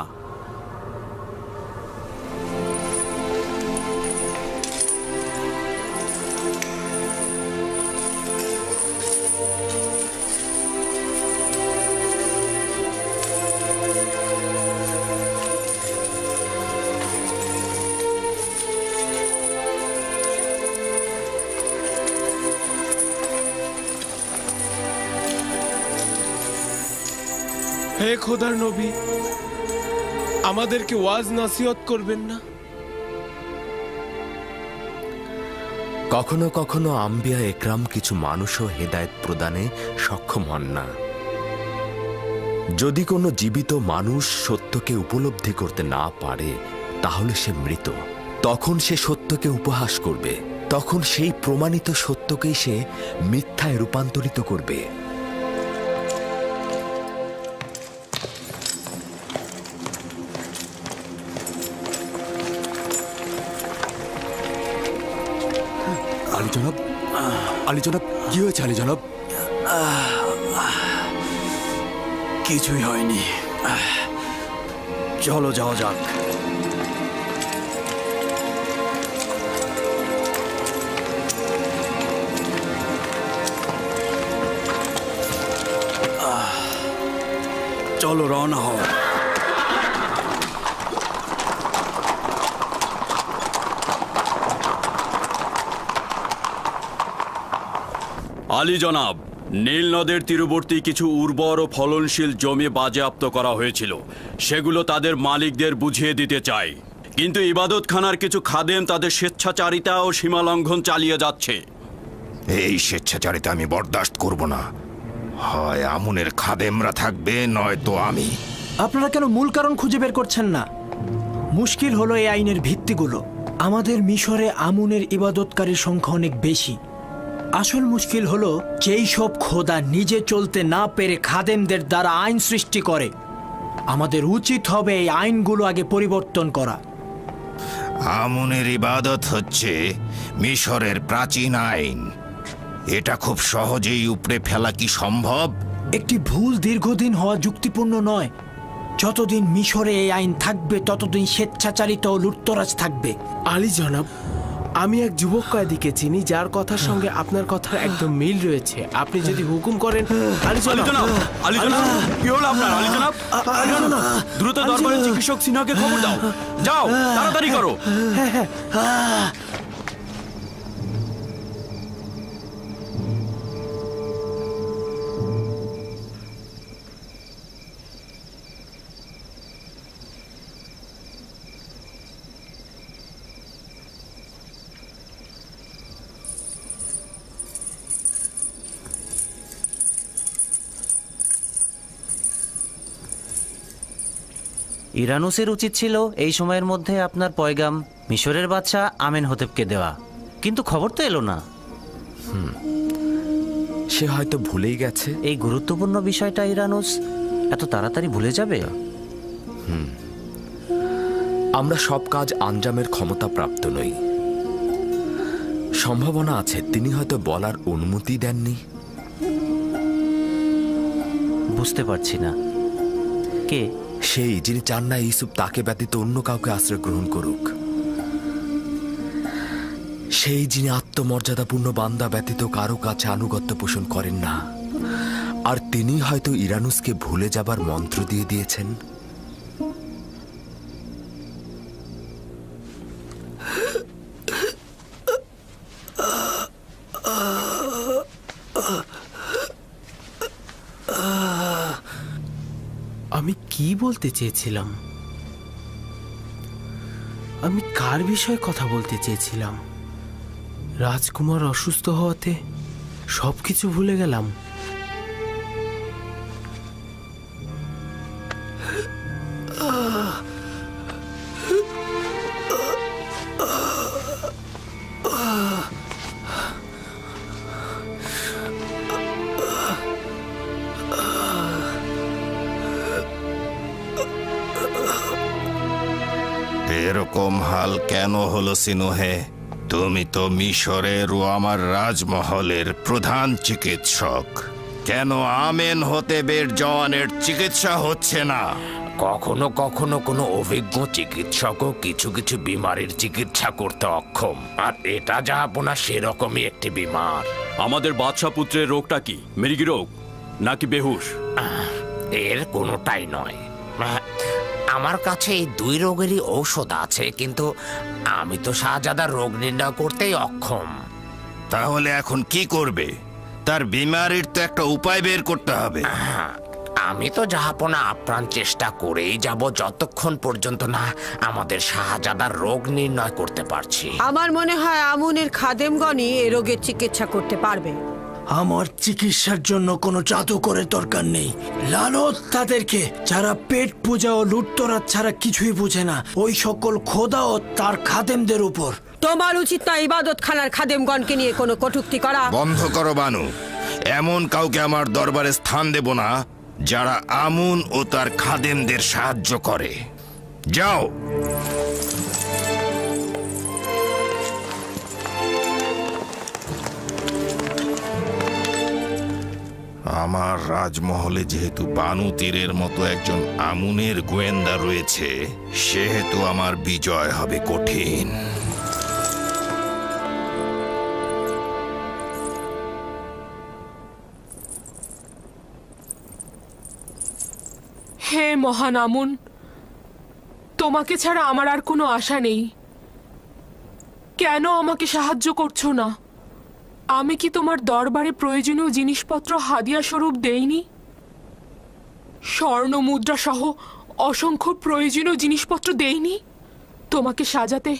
হে খোদার নবী, আমাদেরকে ওয়াজ নাসিহত করবেন না? কখনো কখনো আম্বিয়া একরাম কিছু মানুষও হেদায়েত প্রদানে সক্ষম হন না। যদি কোনো জীবিত মানুষ সত্যকে উপলব্ধি করতে না পারে তাহলে সে মৃত। তখন সে সত্যকে উপহাস করবে, তখন সেই প্রমাণিত সত্যকেই সে মিথ্যায় রূপান্তরিত করবে। আলী জনাব, আলী জনাব, কি হয়েছে আলী জনাব? কিছুই হয়নি, চলো যাওয়া যাক। চলো রওনা হও। আলী জনাব, নীল নদের তীরবর্তী কিছু উর্বর ও ফলনশীল জমি বাজেয়াপ্ত করা হয়েছিল, সেগুলো তাদের মালিকদের বুঝিয়ে দিতে চাই। কিন্তু ইবাদতখানার কিছু খাদেম তাদের স্বেচ্ছাচারিতা ও সীমালঙ্ঘন চালিয়ে যাচ্ছে। এই স্বেচ্ছাচারিতা আমি বরদাস্ত করব না। হয় আমুনের খাদেমরা থাকবে, নয়তো আমি। আপনারা কেন মূল কারণ খুঁজে বের করছেন না? মুশকিল হলো এই আইনের ভিত্তিগুলো। আমাদের মিশরে আমুনের ইবাদতকারীর সংখ্যা অনেক বেশি। আসল মুশকিল হলো যেই সব খোদা নিজে চলতে না পেরে খাদেমদের দ্বারা আইন সৃষ্টি করে। আমাদের উচিত হবে এই আইনগুলো আগে পরিবর্তন করা। আমুনের ইবাদত হচ্ছে মিশরের প্রাচীন আইন। এটা খুব সহজেই উপড়ে ফেলা কি সম্ভব? একটি ভুল দীর্ঘদিন হওয়া যুক্তিপূর্ণ নয়। যতদিন মিশরে এই আইন থাকবে ততদিন স্বেচ্ছাচারিত ও লুটতরাজ থাকবে। আলী জনাব, আমি এক যুবক কয়েদিকে চিনি যার কথার সঙ্গে আপনার কথার একদম মিল রয়েছে। আপনি যদি হুকুম করেন। আলী জনাব, আলী জনাব, কি হলো আপনার? আলী জনাব, দ্রুত দরবারের চিকিৎসক সিনহাকে খবর দাও। যাও, তাড়াতাড়ি করো। ইরানুসের উচিত ছিল এই সময়ের মধ্যে আপনার পয়গাম মিশরের বাদশা আমেনহোতেপকে দেওয়া, কিন্তু খবর তো এলো না। সে হয়তো ভুলেই গেছে। এই গুরুত্বপূর্ণ বিষয়টা ইরানুস এত তাড়াতাড়ি ভুলে যাবে? আমরা সব কাজ আঞ্জামের ক্ষমতা প্রাপ্ত নই। সম্ভাবনা আছে তিনি হয়তো বলার অনুমতি দেননি। বুঝতে পারছি না, কে সেই যিনি চান না ইউসুফ তাকে ব্যতীত অন্য কাউকে আশ্রয় গ্রহণ করুক? সেই যিনি আত্মমর্যাদাপূর্ণ বান্দা ব্যতীত কারো কাছে আনুগত্য পোষণ করেন না। আর তিনি হয়তো ইরানুসকে ভুলে যাবার মন্ত্র দিয়ে দিয়েছেন। আমি কি বলতে চেয়েছিলাম? আমি কার বিষয়ে কথা বলতে চেয়েছিলাম? রাজকুমার অসুস্থ হওয়াতে সবকিছু ভুলে গেলাম। এরকম হাল কেন হলো সিনুহে? তুমি তো মিশরের ও আমার রাজমহলের প্রধান চিকিৎসক। কেন আমেনহোতেবের জওয়ানের চিকিৎসা হচ্ছে না? কখনো কখনো কোনো অভিজ্ঞ চিকিৎসকও কিছু কিছু বিমারির চিকিৎসা করতে অক্ষম, আর এটা জাহাপনা সেরকমই একটি বিমার। আমাদের বাদশা পুত্রের রোগটা কি? মৃগী রোগ নাকি বেহুশ? এর কোনোটাই নয়। আমার কাছে এই দুই রোগেরই ঔষধ আছে, কিন্তু আমি তো শাহজাদার রোগ নির্ণয় করতেই অক্ষম। তাহলে এখন কি করবে? তার বিমারির তো একটা উপায় বের করতে হবে। আমি তো জাহাপনা আপ্রাণ চেষ্টা করেই যাব যতক্ষণ পর্যন্ত না আমাদের শাহজাদার রোগ নির্ণয় করতে পারছি। আমার মনে হয় আমুনের খাদেমগণই এ রোগের চিকিৎসা করতে পারবে। আমার চিকিৎসার জন্য কোনো জাদুকরের দরকার নেই। লালত তাদেরকে, যারা পেট পূজা ও লুটতরাজ ছাড়া কিছুই বুঝে না, ওই সকল খোদা ও তার খাদেমদের উপর। তোমার উচিত না ইবাদত খানার খাদেমগণকে নিয়ে কোনো কটূক্তি করা। বন্ধ করো বানু। এমন কাউকে আমার দরবারে স্থান দেব না যারা আমুন ও তার খাদেমদের সাহায্য করে। যাও। আমার রাজমহলে যেহেতু বানু তীরের মতো একজন আমুনের গোয়েন্দা রয়েছে, সেহেতু আমার বিজয় হবে কঠিন। হে মহান আমুন, তোমাকে ছাড়া আমার আর কোনো আশা নেই। কেন আমাকে সাহায্য করছো না? আমি কি তোমার দরবারে প্রয়োজনীয় জিনিসপত্র হাদিয়া স্বরূপ দেইনি? স্বর্ণ মুদ্রা সহ অসংখ্য প্রয়োজনীয় জিনিসপত্র দেইনি? তোমাকে সাজাতে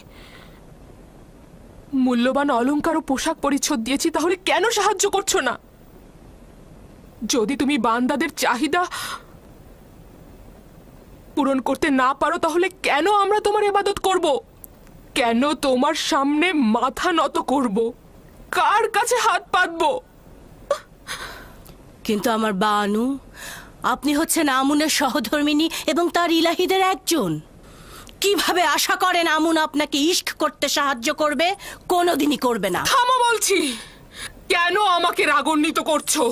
মূল্যবান অলংকার ও পোশাক পরিচ্ছদ দিয়েছি, তাহলে কেন সাহায্য করছো না? যদি তুমি বান্দাদের চাহিদা পূরণ করতে না পারো, তাহলে কেন আমরা তোমার ইবাদত করব? কেন তোমার সামনে মাথা নত করব? কার কাছে হাত পাতবো? কিন্তু আমার বানু, আপনি হচ্ছেন আমুনের সহধর্মিনী এবং তার ইলাহিদের একজন। কিভাবে আশা করেন আমুন আপনাকে ইশক করতে সাহায্য করবে? কোনোদিনই করবে না। থামো বলছি। কেন আমাকে রাগান্বিত করছো?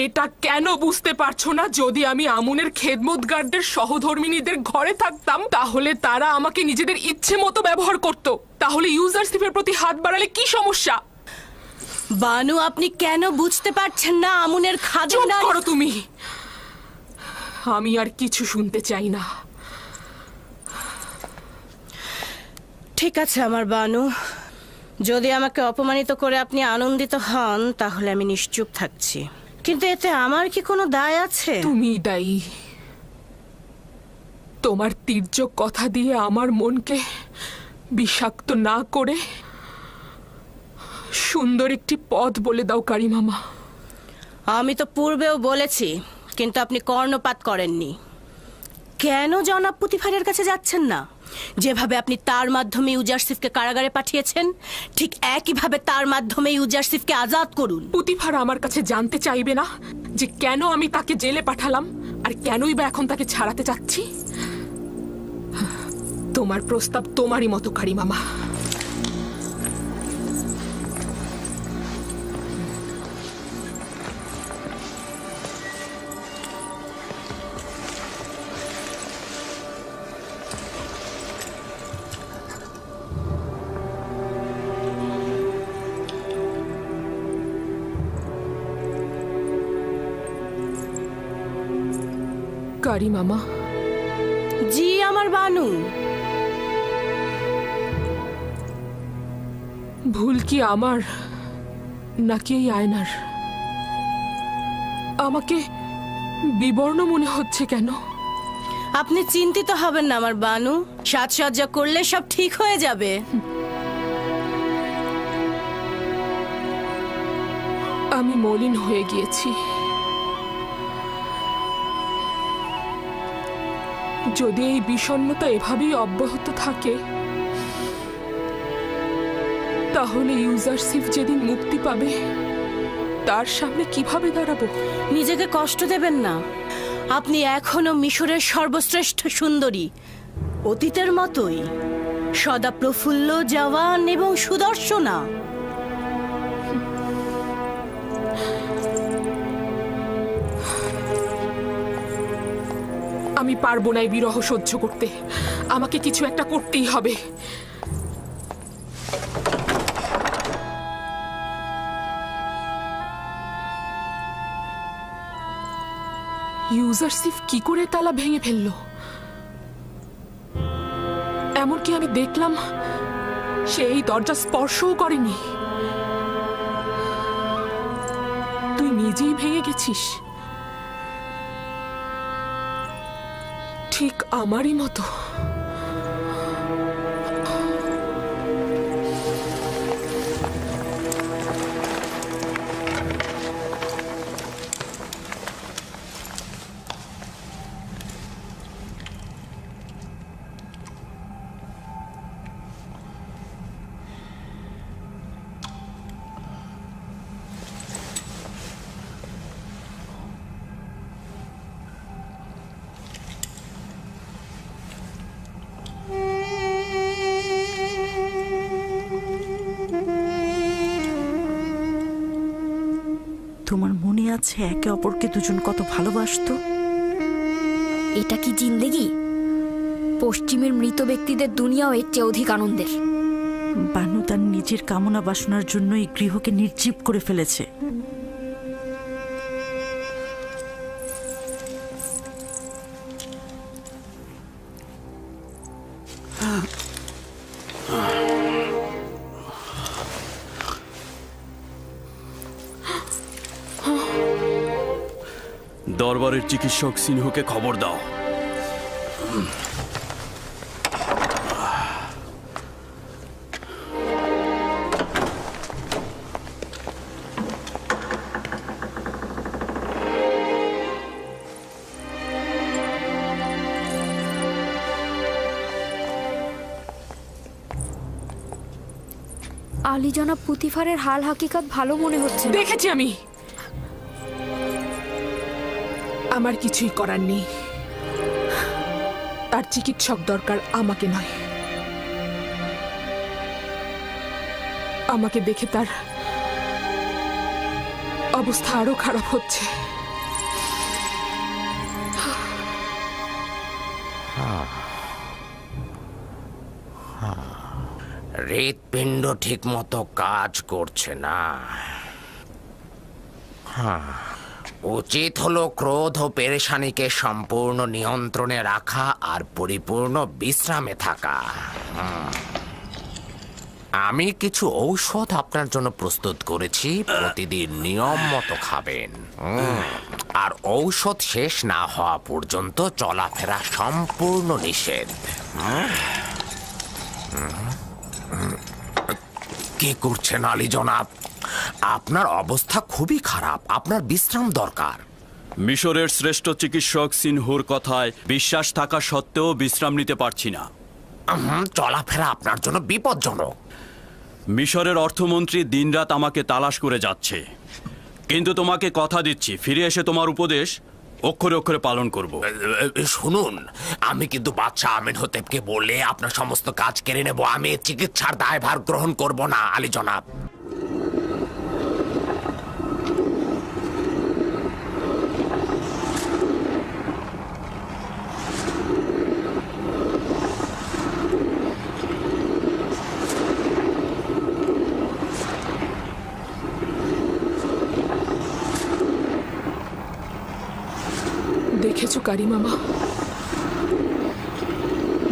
এটা কেন বুঝতে পারছো না? যদি আমি আমুনের খেদমতগারদের সহধর্মিনীদের ঘরে থাকতাম, তাহলে তারা আমাকে নিজেদের ইচ্ছে মতো ব্যবহার করত। তাহলে ইউজারশিপের প্রতি হাত বাড়ালে কি সমস্যা? বানু, আপনি কেন বুঝতে পারছেন না আমুনের খাদেম? চুপ করো তুমি। আমি আর কিছু শুনতে চাই না। ঠিক আছে আমার বানু, যদি আমাকে অপমানিত করে আপনি আনন্দিত হন, তাহলে আমি নিশ্চুপ থাকছি। কিন্তু এতে আমার কি কোনো দায় আছে? তুমি দায়ী। তোমার তীর্যক কথা দিয়ে আমার মনকে বিষাক্ত না করে সুন্দর একটি পথ বলে দাও কারিমামা। আমি তো পূর্বেও বলেছি, কিন্তু আপনি কর্ণপাত করেননি। কেন জনাব পুতিফারের কাছে যাচ্ছেন না? যেভাবে আপনি তার মাধ্যমে ইউজারশিফকে কারাগারে পাঠিয়েছেন, ঠিক একইভাবে তার মাধ্যমে ইউজারশিফকে আজাদ করুন। পুতিফার আমার কাছে জানতে চাইবে না যে কেন আমি তাকে জেলে পাঠালাম, আর কেনই বা এখন তাকে ছাড়াতে চাচ্ছি? তোমার প্রস্তাব তোমারই মতো কারিমামা। কারিমামা। জি আমার বানু। ভুল কি আমার, নাকি এই আয়নার? আমাকে বিবর্ণ মনে হচ্ছে কেন? আপনি চিন্তিত হবেন না আমার বানু, সাজসজ্জা করলে সব ঠিক হয়ে যাবে। আমি মলিন হয়ে গিয়েছি। যদি এই বিষণ্ণতা এভাবেই অব্যাহত থাকে, তাহলে ইউজারশিপ যেদিন মুক্তি পাবে, তার সামনে কিভাবে দাঁড়াবো? নিজেকে কষ্ট দেবেন না। আপনি এখনো মিশরের সর্বশ্রেষ্ঠ সুন্দরী, অতীতের মতোই সদা প্রফুল্ল, জওয়ান এবং সুদর্শনা। আমি পারবো না এই বিরহ সহ্য করতে। আমাকে কিছু একটা করতেই হবে। ইউজারশিপ কি করে তালা ভেঙে ফেললো? এমনকি আমি দেখলাম সে এই দরজা স্পর্শও করেনি। তুই নিজেই ভেঙে গেছিস? ঠিক আমারই মতো। তোমার মনে আছে একে অপরকে দুজন কত ভালোবাসতো? এটা কি জিন্দেগি? পশ্চিমের মৃত ব্যক্তিদের দুনিয়াও এর চেয়ে অধিক আনন্দের। বানু তার নিজের কামনা বাসনার জন্য এই গৃহকে নির্জীব করে ফেলেছে। দরবারের চিকিৎসক সিনহুকে খবর দাও। আলী জনাব পুতিফারের হাল হাকিকত ভালো মনে হচ্ছে। দেখেছি আমি, আমার কিছুই করার নেই। তার চিকিৎসক দরকার, আমাকে নয়। আমাকে দেখে তার অবস্থা আরো খারাপ হচ্ছে। হৃৎপিণ্ড ঠিক মতো কাজ করছে না। উচিত হলো ক্রোধ ও পেরেশানিকে সম্পূর্ণ নিয়ন্ত্রণে রাখা আর পরিপূর্ণ বিশ্রামে থাকা। আমি কিছু ঔষধ আপনার জন্য প্রস্তুত করেছি, প্রতিদিন নিয়ম মতো খাবেন। আর ঔষধ শেষ না হওয়া পর্যন্ত চলাফেরা সম্পূর্ণ নিষেধ। কি করছেন আলী জনাব? আপনার অবস্থা খুবই খারাপ, আপনার বিশ্রাম দরকার। মিশরের শ্রেষ্ঠ চিকিৎসক সিনহুর কথায় বিশ্বাস থাকা সত্ত্বেও বিশ্রাম নিতে পারছি না। চলাফেরা আপনার জন্য বিপজ্জনক। মিশরের অর্থমন্ত্রী দিনরাত আমাকে তালাশ করে যাচ্ছে, কিন্তু তোমাকে কথা দিচ্ছি ফিরে এসে তোমার উপদেশ অক্ষরে অক্ষরে পালন করব। শুনুন, আমি কিন্তু বাদশাহ আমিন হতেবকে বলে আপনার সমস্ত কাজ কেড়ে নেব। আমি চিকিৎসার দায়ভার গ্রহণ করব না আলী জনাব। দেখেছো কারিমামা,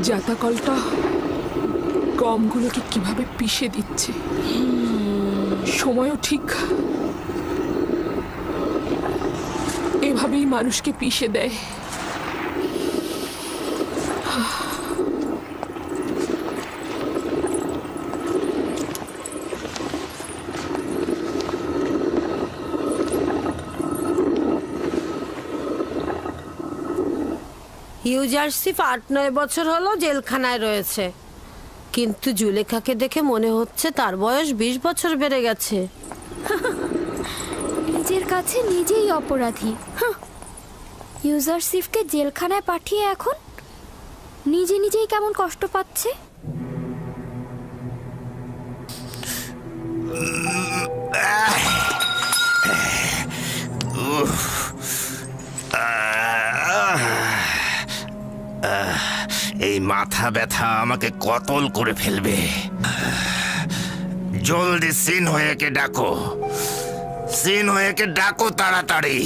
জাতাকলটা গমগুলোকে কিভাবে পিষে দিচ্ছে। সময়ও ঠিক এভাবেই মানুষকে পিষে দেয়। ইউজারসিফ 8-9 বছর হলো জেলখানায় রয়েছে, কিন্তু জুলেখাকে দেখে মনে হচ্ছে তার বয়স 20 বছর বেড়ে গেছে। নিজের কাছে নিজেই অপরাধী। ইউজারসিফকে জেলখানায় পাঠিয়ে এখন নিজে নিজেই কেমন কষ্ট পাচ্ছে। এই মাথা ব্যথা আমাকে কতল করে ফেলবে। জলদি সিনহুকে ডাকো, সিনহুকে ডাকো তাড়াতাড়ি।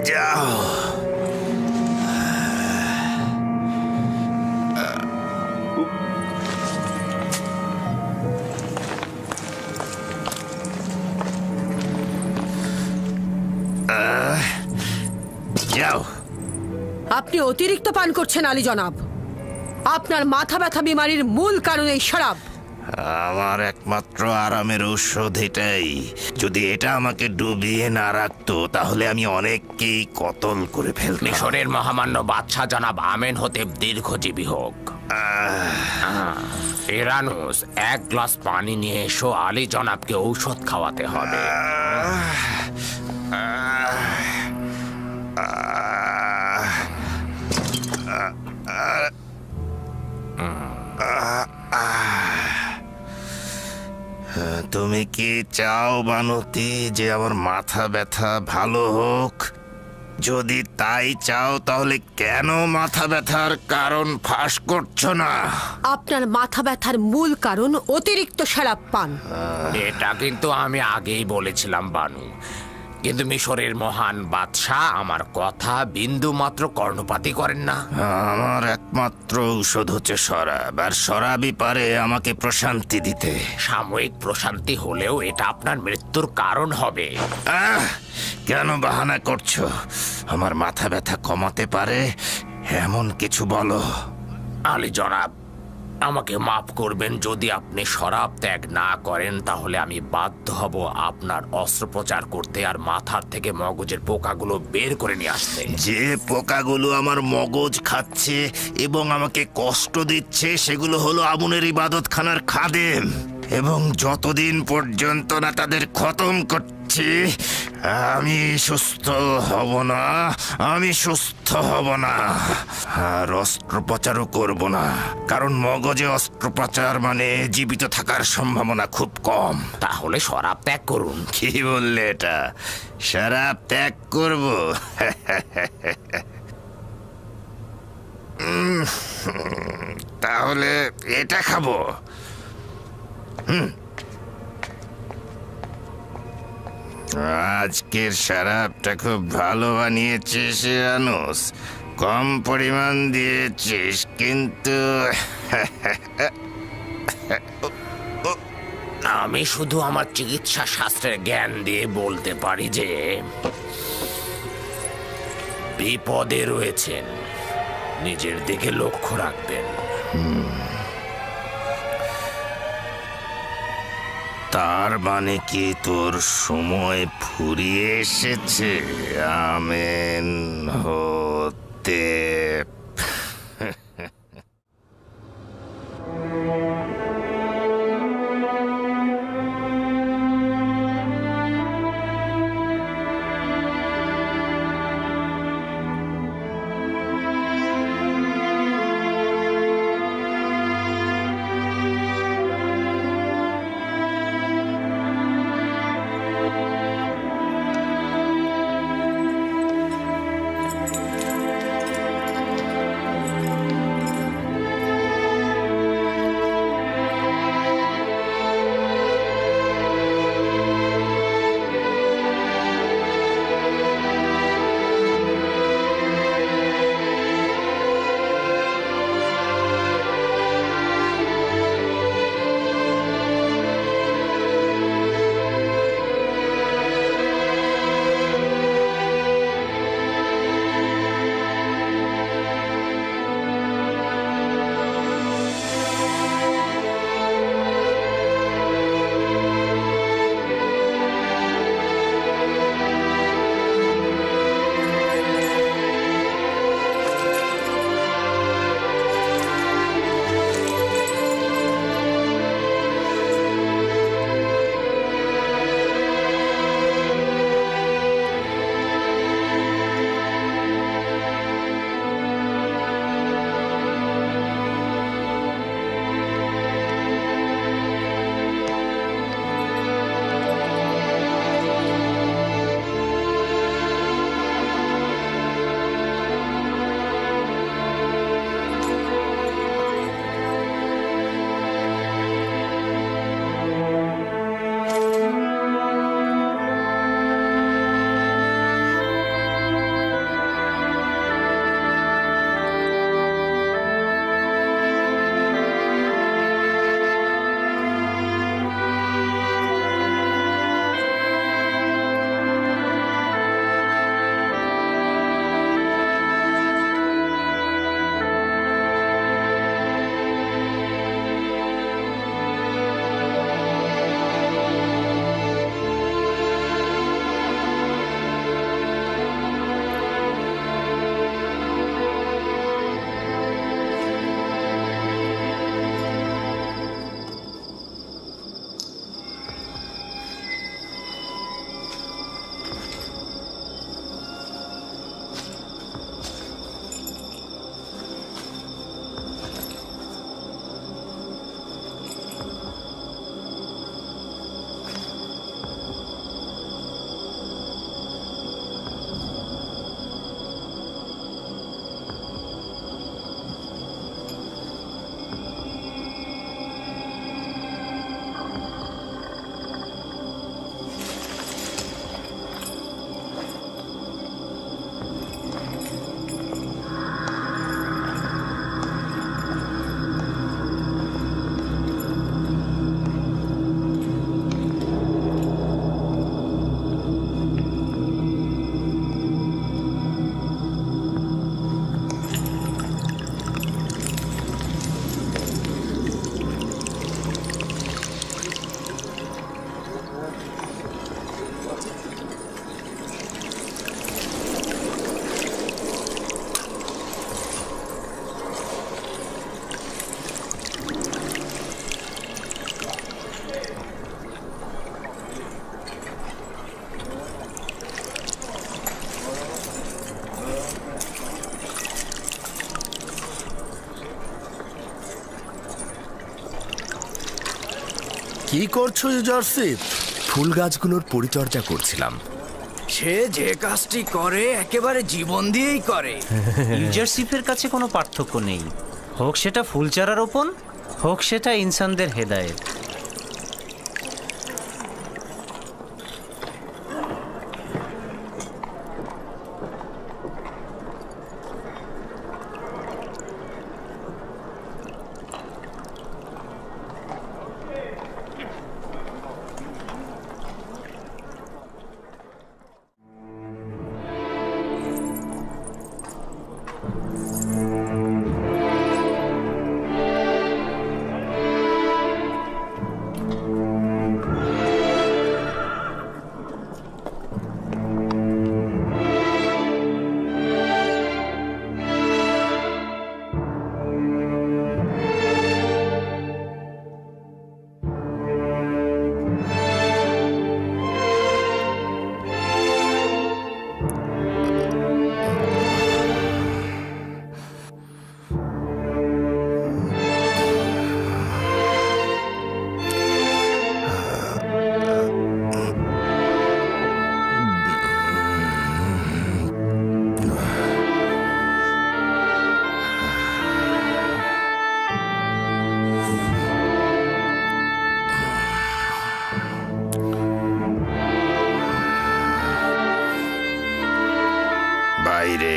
যাও। আপনি অতিরিক্ত পান করছেন আলী জনাব। আপনার মাথা ব্যথা বিমারির মূল কারণ এই শরাব। আমার একমাত্র আরামের ঔষধ এটাই। যদি এটা আমাকে ডুবিয়ে না রাখতো তাহলে আমি অনেককেই কতল করে ফেলতাম। মিশরের মহামান্য বাদশাহ জনাব আমেন হতেব দীর্ঘজীবী হোক। ইরানুস, এক গ্লাস পানি নিয়ে এসো, আলী জনাবকে ঔষধ খাওয়াতে হবে। তুমি কি চাও বানতি যে আমার মাথা ব্যথা ভালো হোক? যদি তাই চাও তাহলে কেন মাথা ব্যথার কারণ ফাঁস করছো না? আপনার মাথা ব্যথার মূল কারণ অতিরিক্ত শরাব পান। এটা কিন্তু আমি আগেই বলেছিলাম বানু, কিন্তু মিশরের মহান বাদশাহ আমার কথা বিন্দু মাত্র কর্ণপাতই করেন না। আমার একমাত্র ঔষধ হচ্ছে শরাব, আর শরাবই পারে আমাকে প্রশান্তি দিতে। সাময়িক প্রশান্তি হলেও এটা আপনার মৃত্যুর কারণ হবে। কেন বাহানা করছো? আমার মাথা ব্যথা কমাতে পারে এমন কিছু বলো। আলী জনাব, আমাকে মাফ করবেন। যদি আপনি শরাব ত্যাগ না করেন তাহলে আমি বাধ্য হব আপনার অস্ত্রোপচার করতে আর মাথার থেকে মগজের পোকাগুলো বের করে নিয়ে আসতে। যে পোকাগুলো আমার মগজ খাচ্ছে এবং আমাকে কষ্ট দিচ্ছে সেগুলো হলো আমুনের ইবাদতখানার খাদেম, এবং যতদিন পর্যন্ত না তাদের খতম করছি আমি সুস্থ হব না। আমি সুস্থ হব না, আর অস্ত্রোপচারও করব না, কারণ মগজে অস্ত্রোপচার মানে জীবিত থাকার সম্ভাবনা খুব কম। তাহলে শরাব ত্যাগ করুন। কি বললে এটা? শরাব ত্যাগ করব? তাহলে এটা খাবো। আজকের শরাবটা খুব ভালো বানিয়েছিস ইরানুস, কম পরিমাণ দিয়েছিস, কিন্তু আমি শুধু আমার চিকিৎসা শাস্ত্রের জ্ঞান দিয়ে বলতে পারি যে বিপদে রয়েছেন, নিজের দিকে লক্ষ্য রাখবেন। তার মানে কি তোর সময় ফুরিয়ে এসেছে আমেন হতে? কি করছো ইউজারশিপ? ফুল গাছগুলোর পরিচর্যা করছিলাম। সে যে কাজটি করে একেবারে জীবন দিয়েই করে। ইউজারশিপের কাছে কোনো পার্থক্য নেই, হোক সেটা ফুল চারা রোপণ, হোক সেটা ইনসানদের হেদায়েত। বাইরে,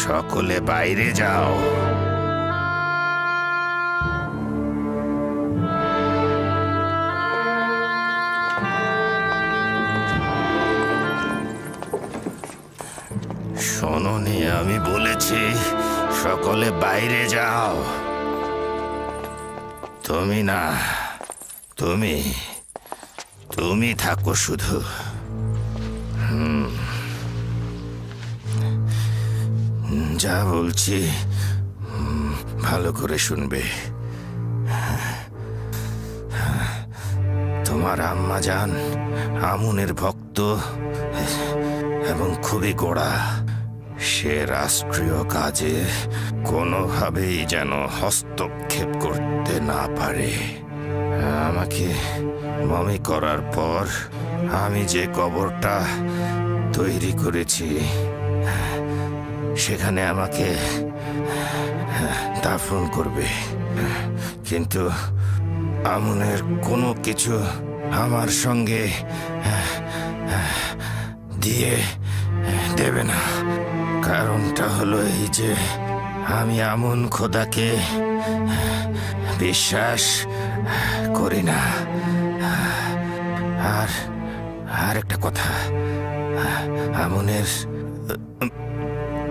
সকলে বাইরে যাও। শোনোনি, আমি বলেছি সকলে বাইরে যাও। তুমি না, তুমি থাকো শুধু। যা বলছি ভালো করে শুনবে। তোমার আম্মা জান আমুনের ভক্ত এবং খুবই গোড়া। সে রাষ্ট্রীয় কাজে কোনোভাবেই যেন হস্তক্ষেপ করতে না পারে। আমাকে মমি করার পর আমি যে কবরটা তৈরি করেছি সেখানে আমাকে দাফন করবে, কিন্তু আমুনের কোনো কিছু আমার সঙ্গে দিয়ে দেবে না। কারণটা হলো এই যে আমি আমুন খোদাকে বিশ্বাস করি না। আর একটা কথা, আমুনের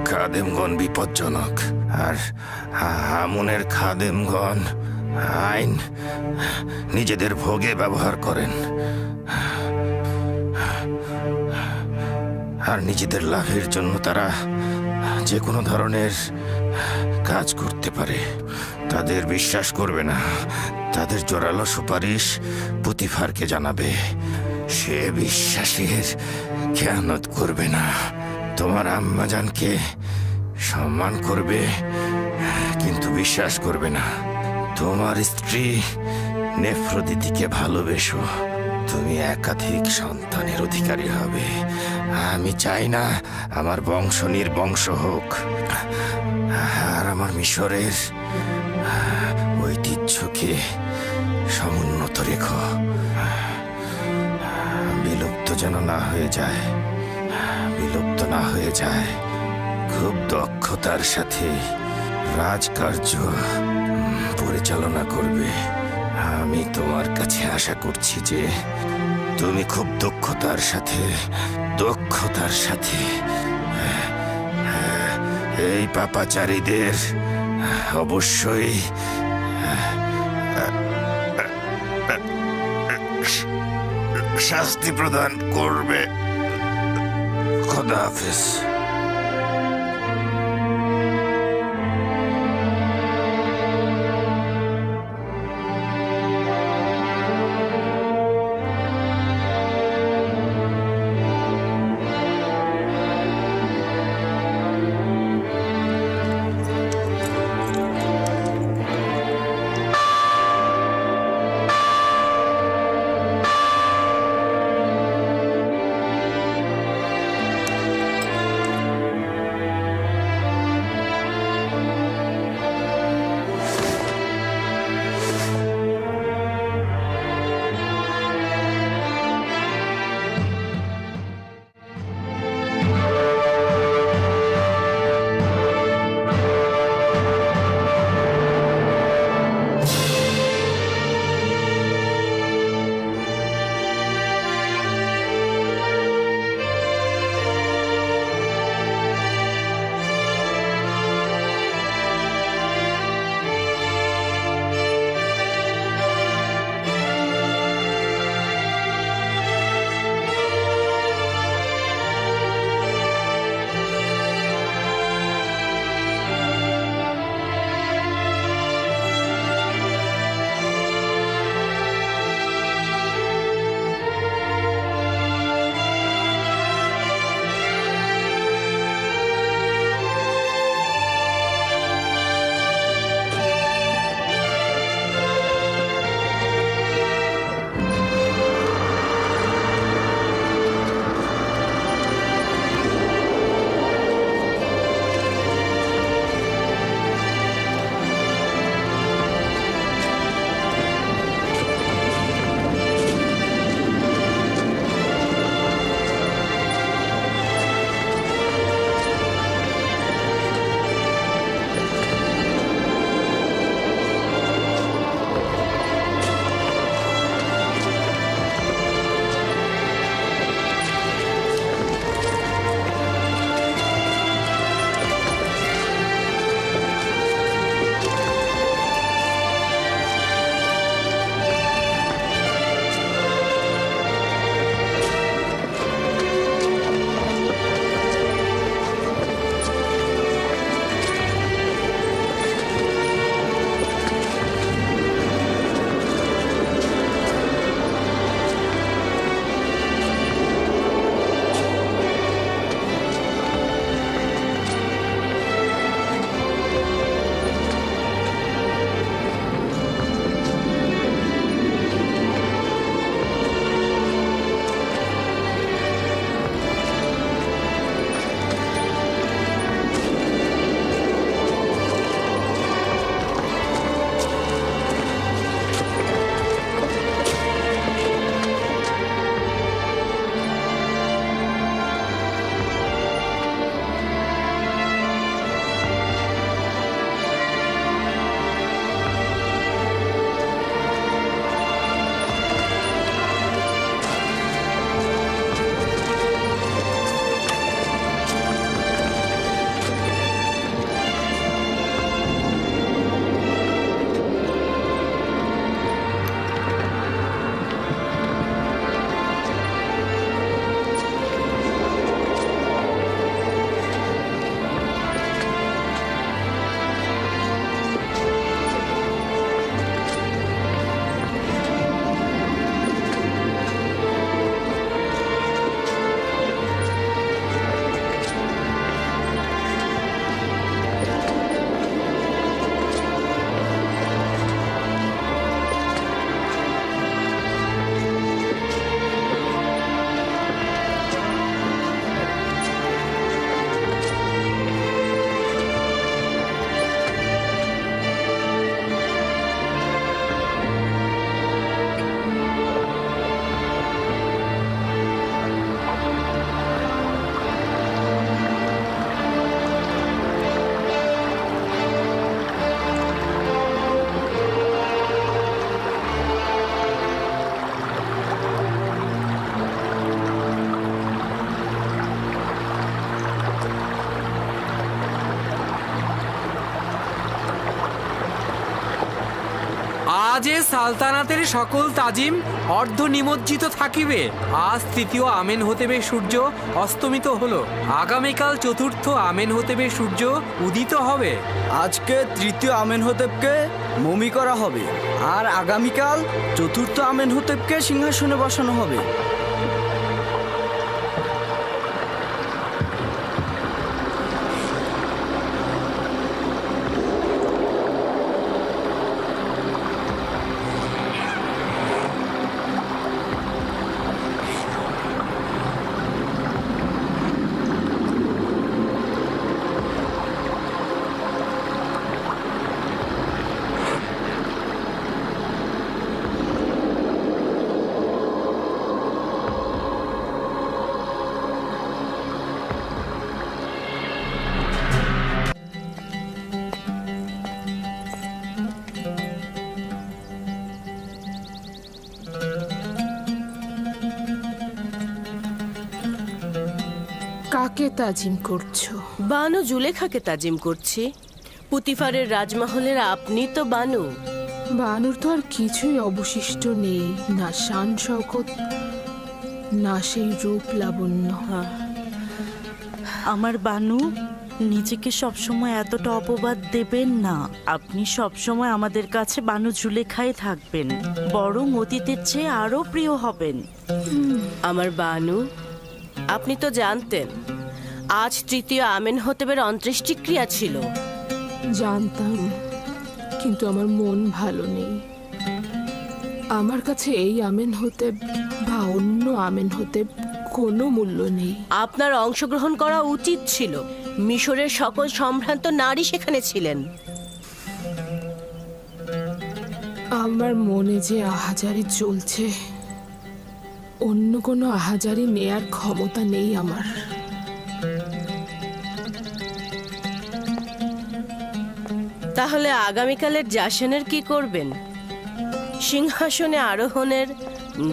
খাদেমগণ বিপজ্জনক, আর আমুনের খাদেমগণ আইন নিজেদের ভোগে ব্যবহার করেন আর নিজেদের লাভের জন্য তারা যে কোনো ধরনের কাজ করতে পারে। তাদের বিশ্বাস করবে না, তাদের জোরালো সুপারিশ পুতিফারকে জানাবে। সে বিশ্বাসের খেয়ানত করবে না, তোমার আম্মাজানকে সম্মান করবে কিন্তু বিশ্বাস করবে না। তোমার স্ত্রী নেফ্রদিতিকে ভালোবেসো, তুমি একাধিক সন্তানের অধিকারী হবে। আমি চাই না আমার বংশ নির্বংশ হোক, আর আমার মিশরের ঐতিহ্যকে সমুন্নত রেখো, বিলুপ্ত যেন না হয়ে যায়, বিলুপ্ত না হয়ে যায়। খুব দক্ষতার সাথে রাজকার্য পরিচালনা করবে। আমি তোমার কাছে আশা করছি যে তুমি খুব দক্ষতার সাথে এই পাপাচারীদের অবশ্যই শাস্তি প্রদান করবে। খোদা হাফেজ। আজ এ সালতানাতের সকল তাজিম অর্ধ নিমজ্জিত থাকিবে। আজ তৃতীয় আমেন হতেবে সূর্য অস্তমিত হলো, আগামীকাল চতুর্থ আমেন হতেবে সূর্য উদিত হবে। আজকে তৃতীয় আমেন হতেবকে মমি করা হবে, আর আগামীকাল চতুর্থ আমেন হতেবকে সিংহাসনে বসানো হবে। কাকে তাজিম করছো? বানু জুলেখাকে তাজিম করছি। পুতিফারের রাজমহলের আপনি তো বানু। বানুর তো আর কিছুই অবশিষ্ট নেই, না শান শওকত, না সেই রূপ লাবণ্য। আমার বানু, নিজেকে সবসময় এতটা অপবাদ দেবেন না। আপনি সবসময় আমাদের কাছে বানু জুলেখায় থাকবেন, বরং অতীতের চেয়ে আরো প্রিয় হবেন। আমার বানু, আপনি তো জানতেন আজ তৃতীয় আমেন হতেবের অন্ত্যেষ্টিক্রিয়া ছিল। জানতাম, কিন্তু আমার মন ভালো নেই। আমার কাছে এই আমেন হতে বা অন্য আমেন হতে কোনো মূল্য নেই। আপনার অংশগ্রহণ করা উচিত ছিল। মিশরের সকল সম্ভ্রান্ত নারী সেখানে ছিলেন। আমার মনে যে আহাজারি চলছে, অন্য কোনো আহাজারি নেয়ার ক্ষমতা নেই আমার। তাহলে আগামীকালের জাসনের কি করবেন? সিংহাসনে আরোহণের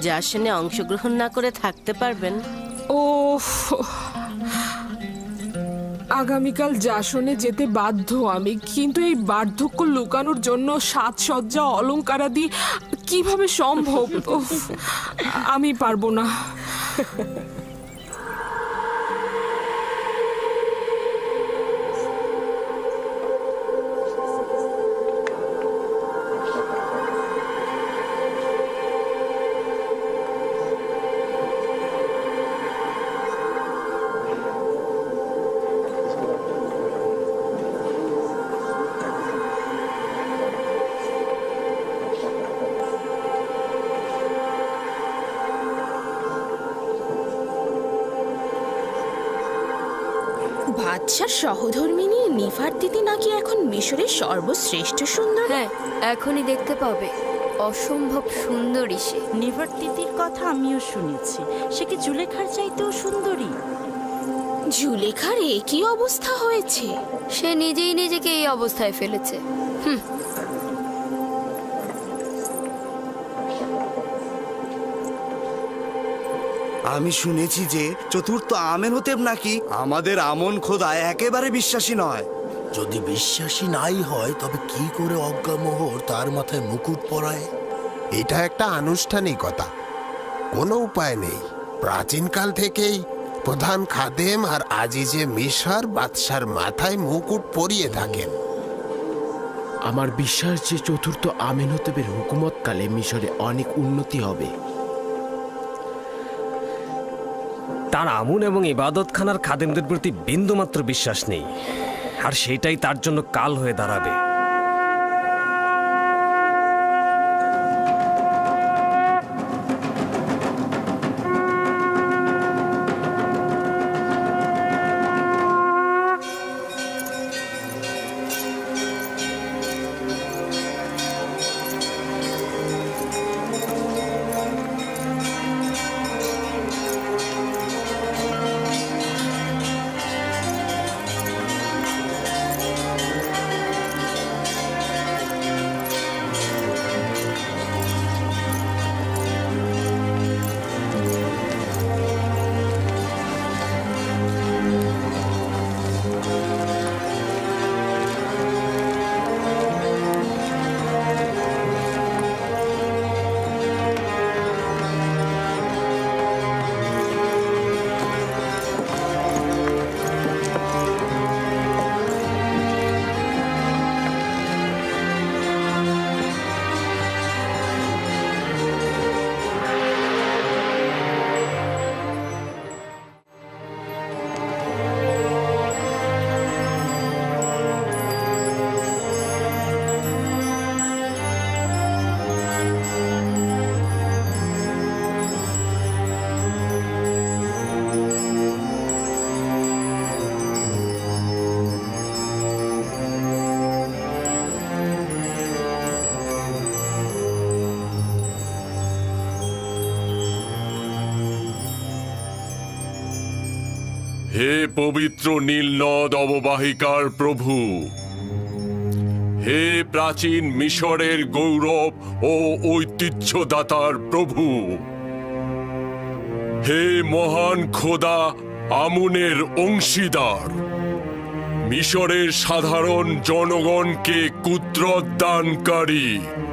জাসনে অংশগ্রহণ না করে থাকতে পারবেন? ওফ, আগামীকাল জাসনে যেতে বাধ্য আমি, কিন্তু এই বার্ধক্য লুকানোর জন্য সাজসজ্জা অলংকারাদি কিভাবে সম্ভব? উফ, আমি পারবো না। বাদশার সহধর্মিনী নিফারতিতি নাকি এখন মিশরের সর্বশ্রেষ্ঠ সুন্দর। হ্যাঁ, এখনই দেখতে পাবে, অসম্ভব সুন্দরী সে। নিফারতিতির কথা আমিও শুনেছি, সে কি জুলেখার চাইতেও সুন্দরী? জুলেখার একই অবস্থা হয়েছে। সে নিজেই নিজেকে এই অবস্থায় ফেলেছে। আমি শুনেছি যে চতুর্থ আমেন হতেব নাকি আমাদের আমন খোদা একেবারে বিশ্বাসী নয়। যদি বিশ্বাসী নাই হয় তবে কি করে অজ্ঞামোহর তার মাথায় মুকুট পরায়? এটা একটা আনুষ্ঠানিকতা, কোনো উপায় নেই। প্রাচীনকাল থেকেই প্রধান খাদেম আর আজিজে মিশর বাদশার মাথায় মুকুট পরিয়ে থাকেন। আমার বিশ্বাস যে চতুর্থ আমেনহতেবের হুকুমতকালে মিশরে অনেক উন্নতি হবে। তার আমুন এবং ইবাদতখানার খাদেমদের প্রতি বিন্দুমাত্র বিশ্বাস নেই, আর সেটাই তার জন্য কাল হয়ে দাঁড়াবে। হে পবিত্র নীল নদ অববাহিকার প্রভু, হে প্রাচীন মিশরের গৌরব ও ঐতিহ্যদাতার প্রভু, হে মহান খোদা আমুনের অংশীদার, মিশরের সাধারণ জনগণকে কুদরত দানকারী,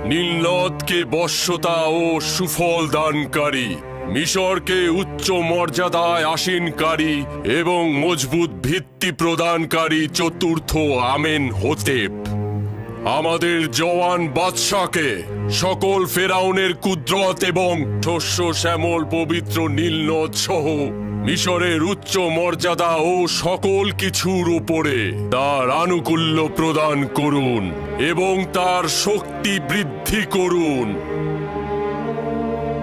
নীলনদকে বশ্যতা ও সুফল দানকারী, মিশরকে উচ্চ মর্যাদায় আসীনকারী এবং মজবুত ভিত্তি প্রদানকারী চতুর্থ আমেন হোতেপ, আমাদের জওয়ান বাদশাকে সকল ফেরাউনের কুদরত এবং শস্য শ্যামল পবিত্র নীলনদ সহ মিশরের উচ্চ মর্যাদা ও সকল কিছুর উপরে তার আনুকূল্য প্রদান করুন এবং তার শক্তি বৃদ্ধি করুন।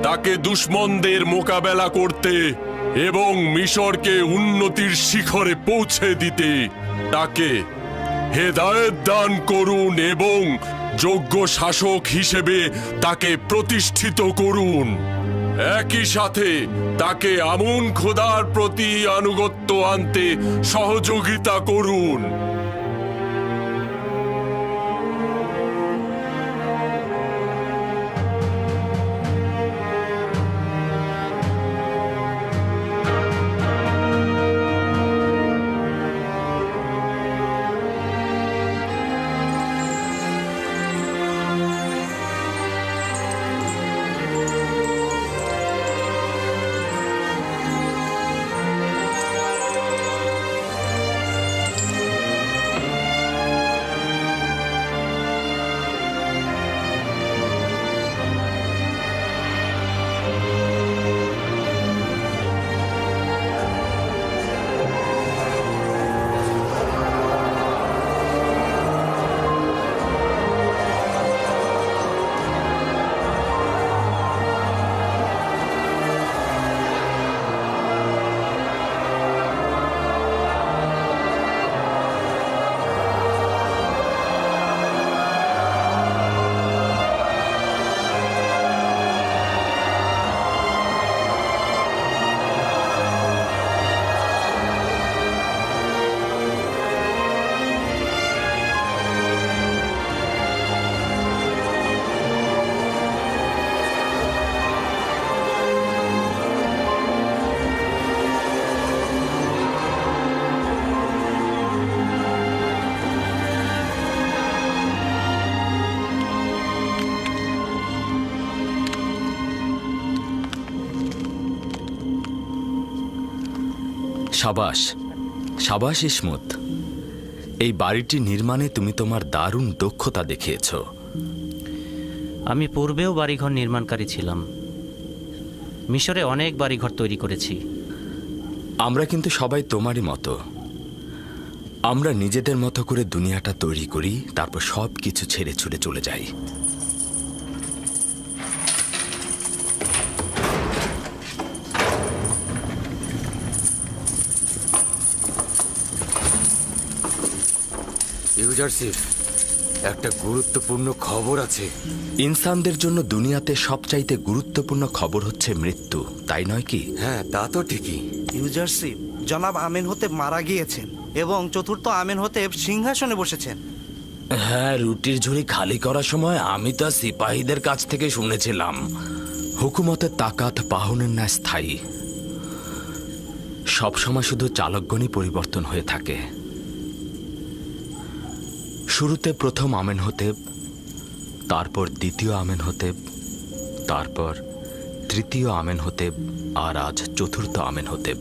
তাকে দুশমনদের মোকাবেলা করতে এবং মিশরকে উন্নতির শিখরে পৌঁছে দিতে তাকে হেদায়েত দান করুন এবং যোগ্য শাসক হিসেবে তাকে প্রতিষ্ঠিত করুন। একই সাথে তাকে আমুন খোদার প্রতি আনুগত্য আনতে সহযোগিতা করুন। সাবাস সাবাস ইসমত, এই বাড়িটি নির্মাণে তুমি তোমার দারুণ দক্ষতা দেখিয়েছ। আমি পূর্বেও বাড়িঘর নির্মাণকারী ছিলাম, মিশরে অনেক বাড়িঘর তৈরি করেছি। আমরা কিন্তু সবাই তোমারই মতো। আমরা নিজেদের মতো করে দুনিয়াটা তৈরি করি, তারপর সব কিছু ছেড়ে ছুড়ে চলে যাই। ইউজারশিপ, একটা গুরুত্বপূর্ণ খবর আছে। ইনসানদের জন্য দুনিয়াতে সবচাইতে গুরুত্বপূর্ণ খবর হচ্ছে মৃত্যু, তাই নয় কি? হ্যাঁ, তা তো ঠিকই। ইউজারশিপ, জনাব আমেন হতেব মারা গিয়েছেন এবং চতুর্থ আমেন হতেব সিংহাসনে বসেছেন। হ্যাঁ, রুটির ঝুড়ি খালি করার সময় আমি তো সিপাহীদের কাছ থেকে শুনেছিলাম হুকুমতের তাকাত পাহনের ন্যায় স্থায়ী। সবসময় শুধু চালকগণই পরিবর্তন হয়ে থাকে। শুরুতে প্রথম আমেন হতেব, তারপর দ্বিতীয় আমেন হতেব, তারপর তৃতীয় আমেন হতেব, আর আজ চতুর্থ আমেন হতেব।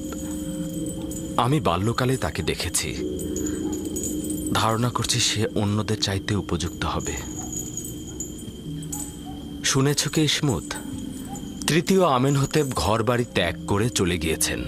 আমি বাল্যকালে তাকে দেখেছি। ধারণা করছি সে অন্যদের চাইতে উপযুক্ত হবে। শুনেছ কি ইসমত, তৃতীয় আমেন হতেব ঘর বাড়ি ত্যাগ করে চলে গিয়েছেন।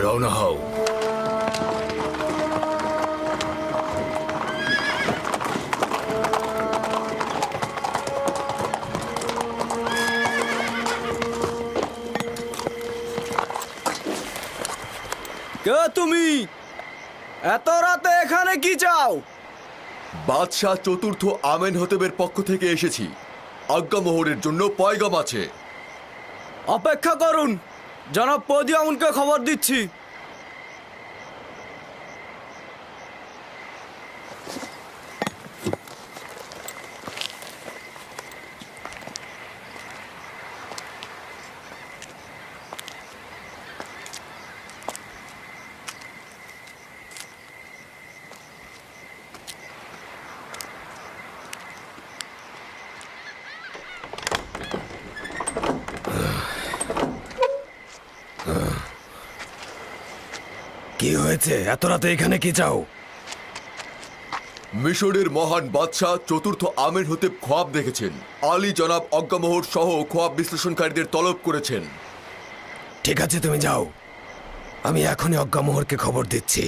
রওনা হও। কে তুমি? এত রাতে এখানে কি চাও? বাদশাহ চতুর্থ আমেনহতেবের পক্ষ থেকে এসেছি। আজ্ঞামোহরের জন্য পয়গাম আছে। অপেক্ষা করুন, জনাব পদিয়ামুনকে খবর দিচ্ছি। কি হয়েছে? এত রাতে এখানে কি চাও? মিশরের মহান বাদশাহ চতুর্থ আমেনহতেব খোয়াব দেখেছেন। আলী জনাব অজ্ঞামোহর সহ খোয়াব বিশ্লেষণকারীদের তলব করেছেন। ঠিক আছে, তুমি যাও, আমি এখনই অজ্ঞামোহরকে খবর দিচ্ছি।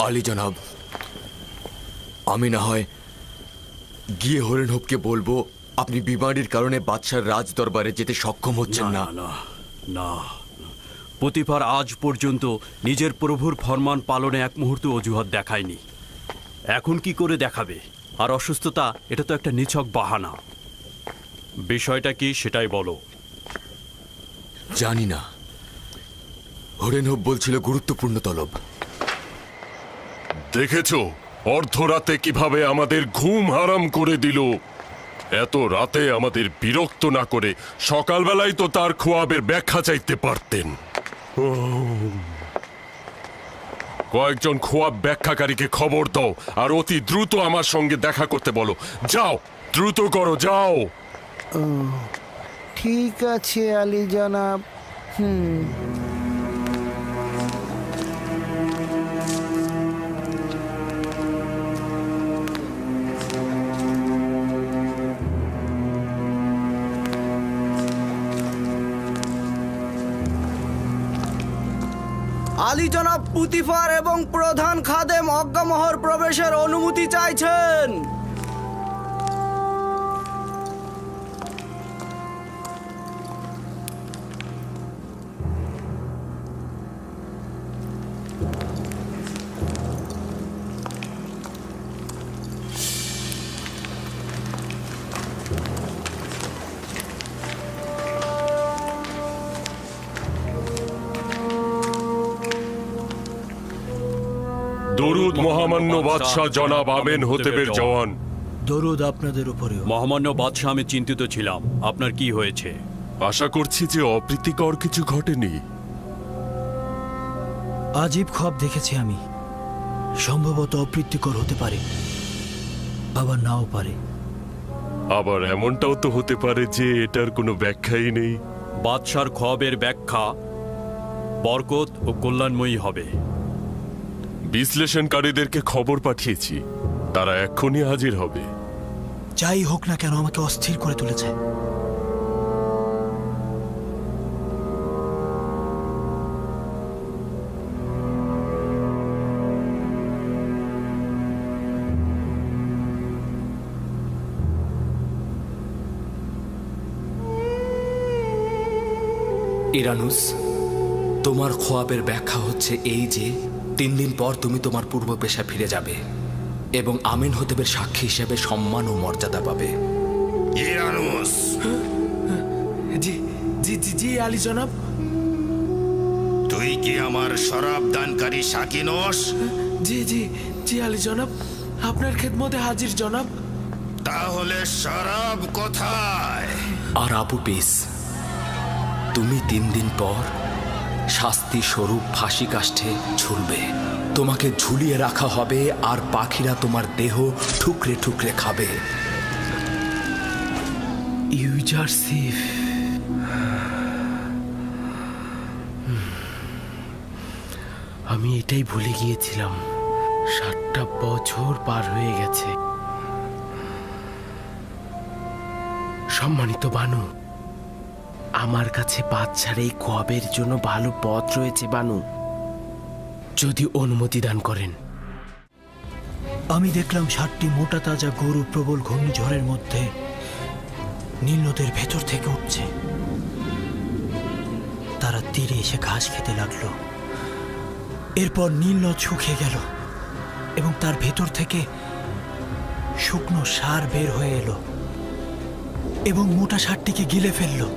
আলী জনাব, আমি না হয় গিয়ে হরেনহবকে বলবো আপনি বিমারির কারণে বাদশার রাজ দরবারে যেতে সক্ষম হচ্ছেন না। না না, পতিফার আজ পর্যন্ত নিজের প্রভুর ফরমান পালনে এক মুহূর্ত অজুহাত দেখায়নি। এখন কি করে দেখাবে? আর অসুস্থতা, এটা তো একটা নিছক বাহানা। বিষয়টা কি সেটাই বলো। জানি না, হরেনহব বলছিল গুরুত্বপূর্ণ তলব। দেখেছো অর্ধরাতে কিভাবে আমাদের ঘুম হারাম করে দিল। এত রাতে আমাদের বিরক্ত না করে সকালবেলায় তো তার খোয়াবের ব্যাখ্যা চাইতে পারতেন। কয়েকজন খোয়াব ব্যাখ্যাকারীকে খবর দাও আর অতি দ্রুত আমার সঙ্গে দেখা করতে বলো। যাও, দ্রুত করো, যাও। ঠিক আছে আলী জনাব। আলী জনাব পুতিফার এবং প্রধান খাদেম অজ্ঞামোহর প্রবেশের অনুমতি চাইছেন। দরুদ মহামান্য বাদশাহ জনাব আমেনহতেবের জওয়ান। দরুদ আপনাদের উপরেও। মহামান্য বাদশাহ, আমি চিন্তিত ছিলাম। আপনার কি হয়েছে? আশা করছি যে অপ্রীতিকর কিছু ঘটেনি। আজীব খোয়াব দেখেছি আমি। সম্ভবত অপ্রীতিকর হতে পারে, আবার নাও পারে। আবার এমনটাও তো হতে পারে যে এটার কোনো ব্যাখ্যাই নেই। বাদশার খোয়াবের ব্যাখ্যা বরকত ও কল্যাণময়ী হবে। বিশ্লেষণকারীদেরকে খবর পাঠিয়েছি, তারা এক্ষুনি হাজির হবে। যাই হোক না কেন, আমাকে অস্থির করে তুলেছে। ইরানুস, তোমার খোয়াবের ব্যাখ্যা হচ্ছে এই যে 3 দিন পর তুমি তোমার পূর্ব পেশা ফিরে যাবে এবং আমেনহতেবের সাক্ষী হিসেবে সম্মান ও মর্যাদা পাবে। ইরানুস। জি জি জি জি আলী জনাব। তুই কি আমার শরাব দানকারী সাকি নস? জি জি জি আলী জনাব, আপনার খেদমতে হাজির জনাব। তাহলে শরাব কোথায়? আর আবু পিস, তুমি 3 দিন পর শাস্তি স্বরূপ ফাঁসি কাষ্ঠে ঝুলবে। তোমাকে ঝুলিয়ে রাখা হবে আর পাখিরা তোমার দেহ ঠুকরে ঠুকরে খাবে। ইউজারসিফ। আমি এটাই ভুলে গিয়েছিলাম, 60টা বছর পার হয়ে গেছে। সম্মানিত বানু, আমার কাছে বাদশার এই খোয়াবের জন্য ভালো পথ রয়েছে বানু, যদি অনুমতি দান করেন। আমি দেখলাম 60টি মোটা তাজা গরু প্রবল ঘূর্ণিঝড়ের মধ্যে নীল নদের ভেতর থেকে উঠছে। তারা তীরে এসে ঘাস খেতে লাগলো। এরপর নীল নদ শুকিয়ে গেল এবং তার ভেতর থেকে শুকনো সার বের হয়ে এলো এবং মোটা সারটিকে গিলে ফেললো।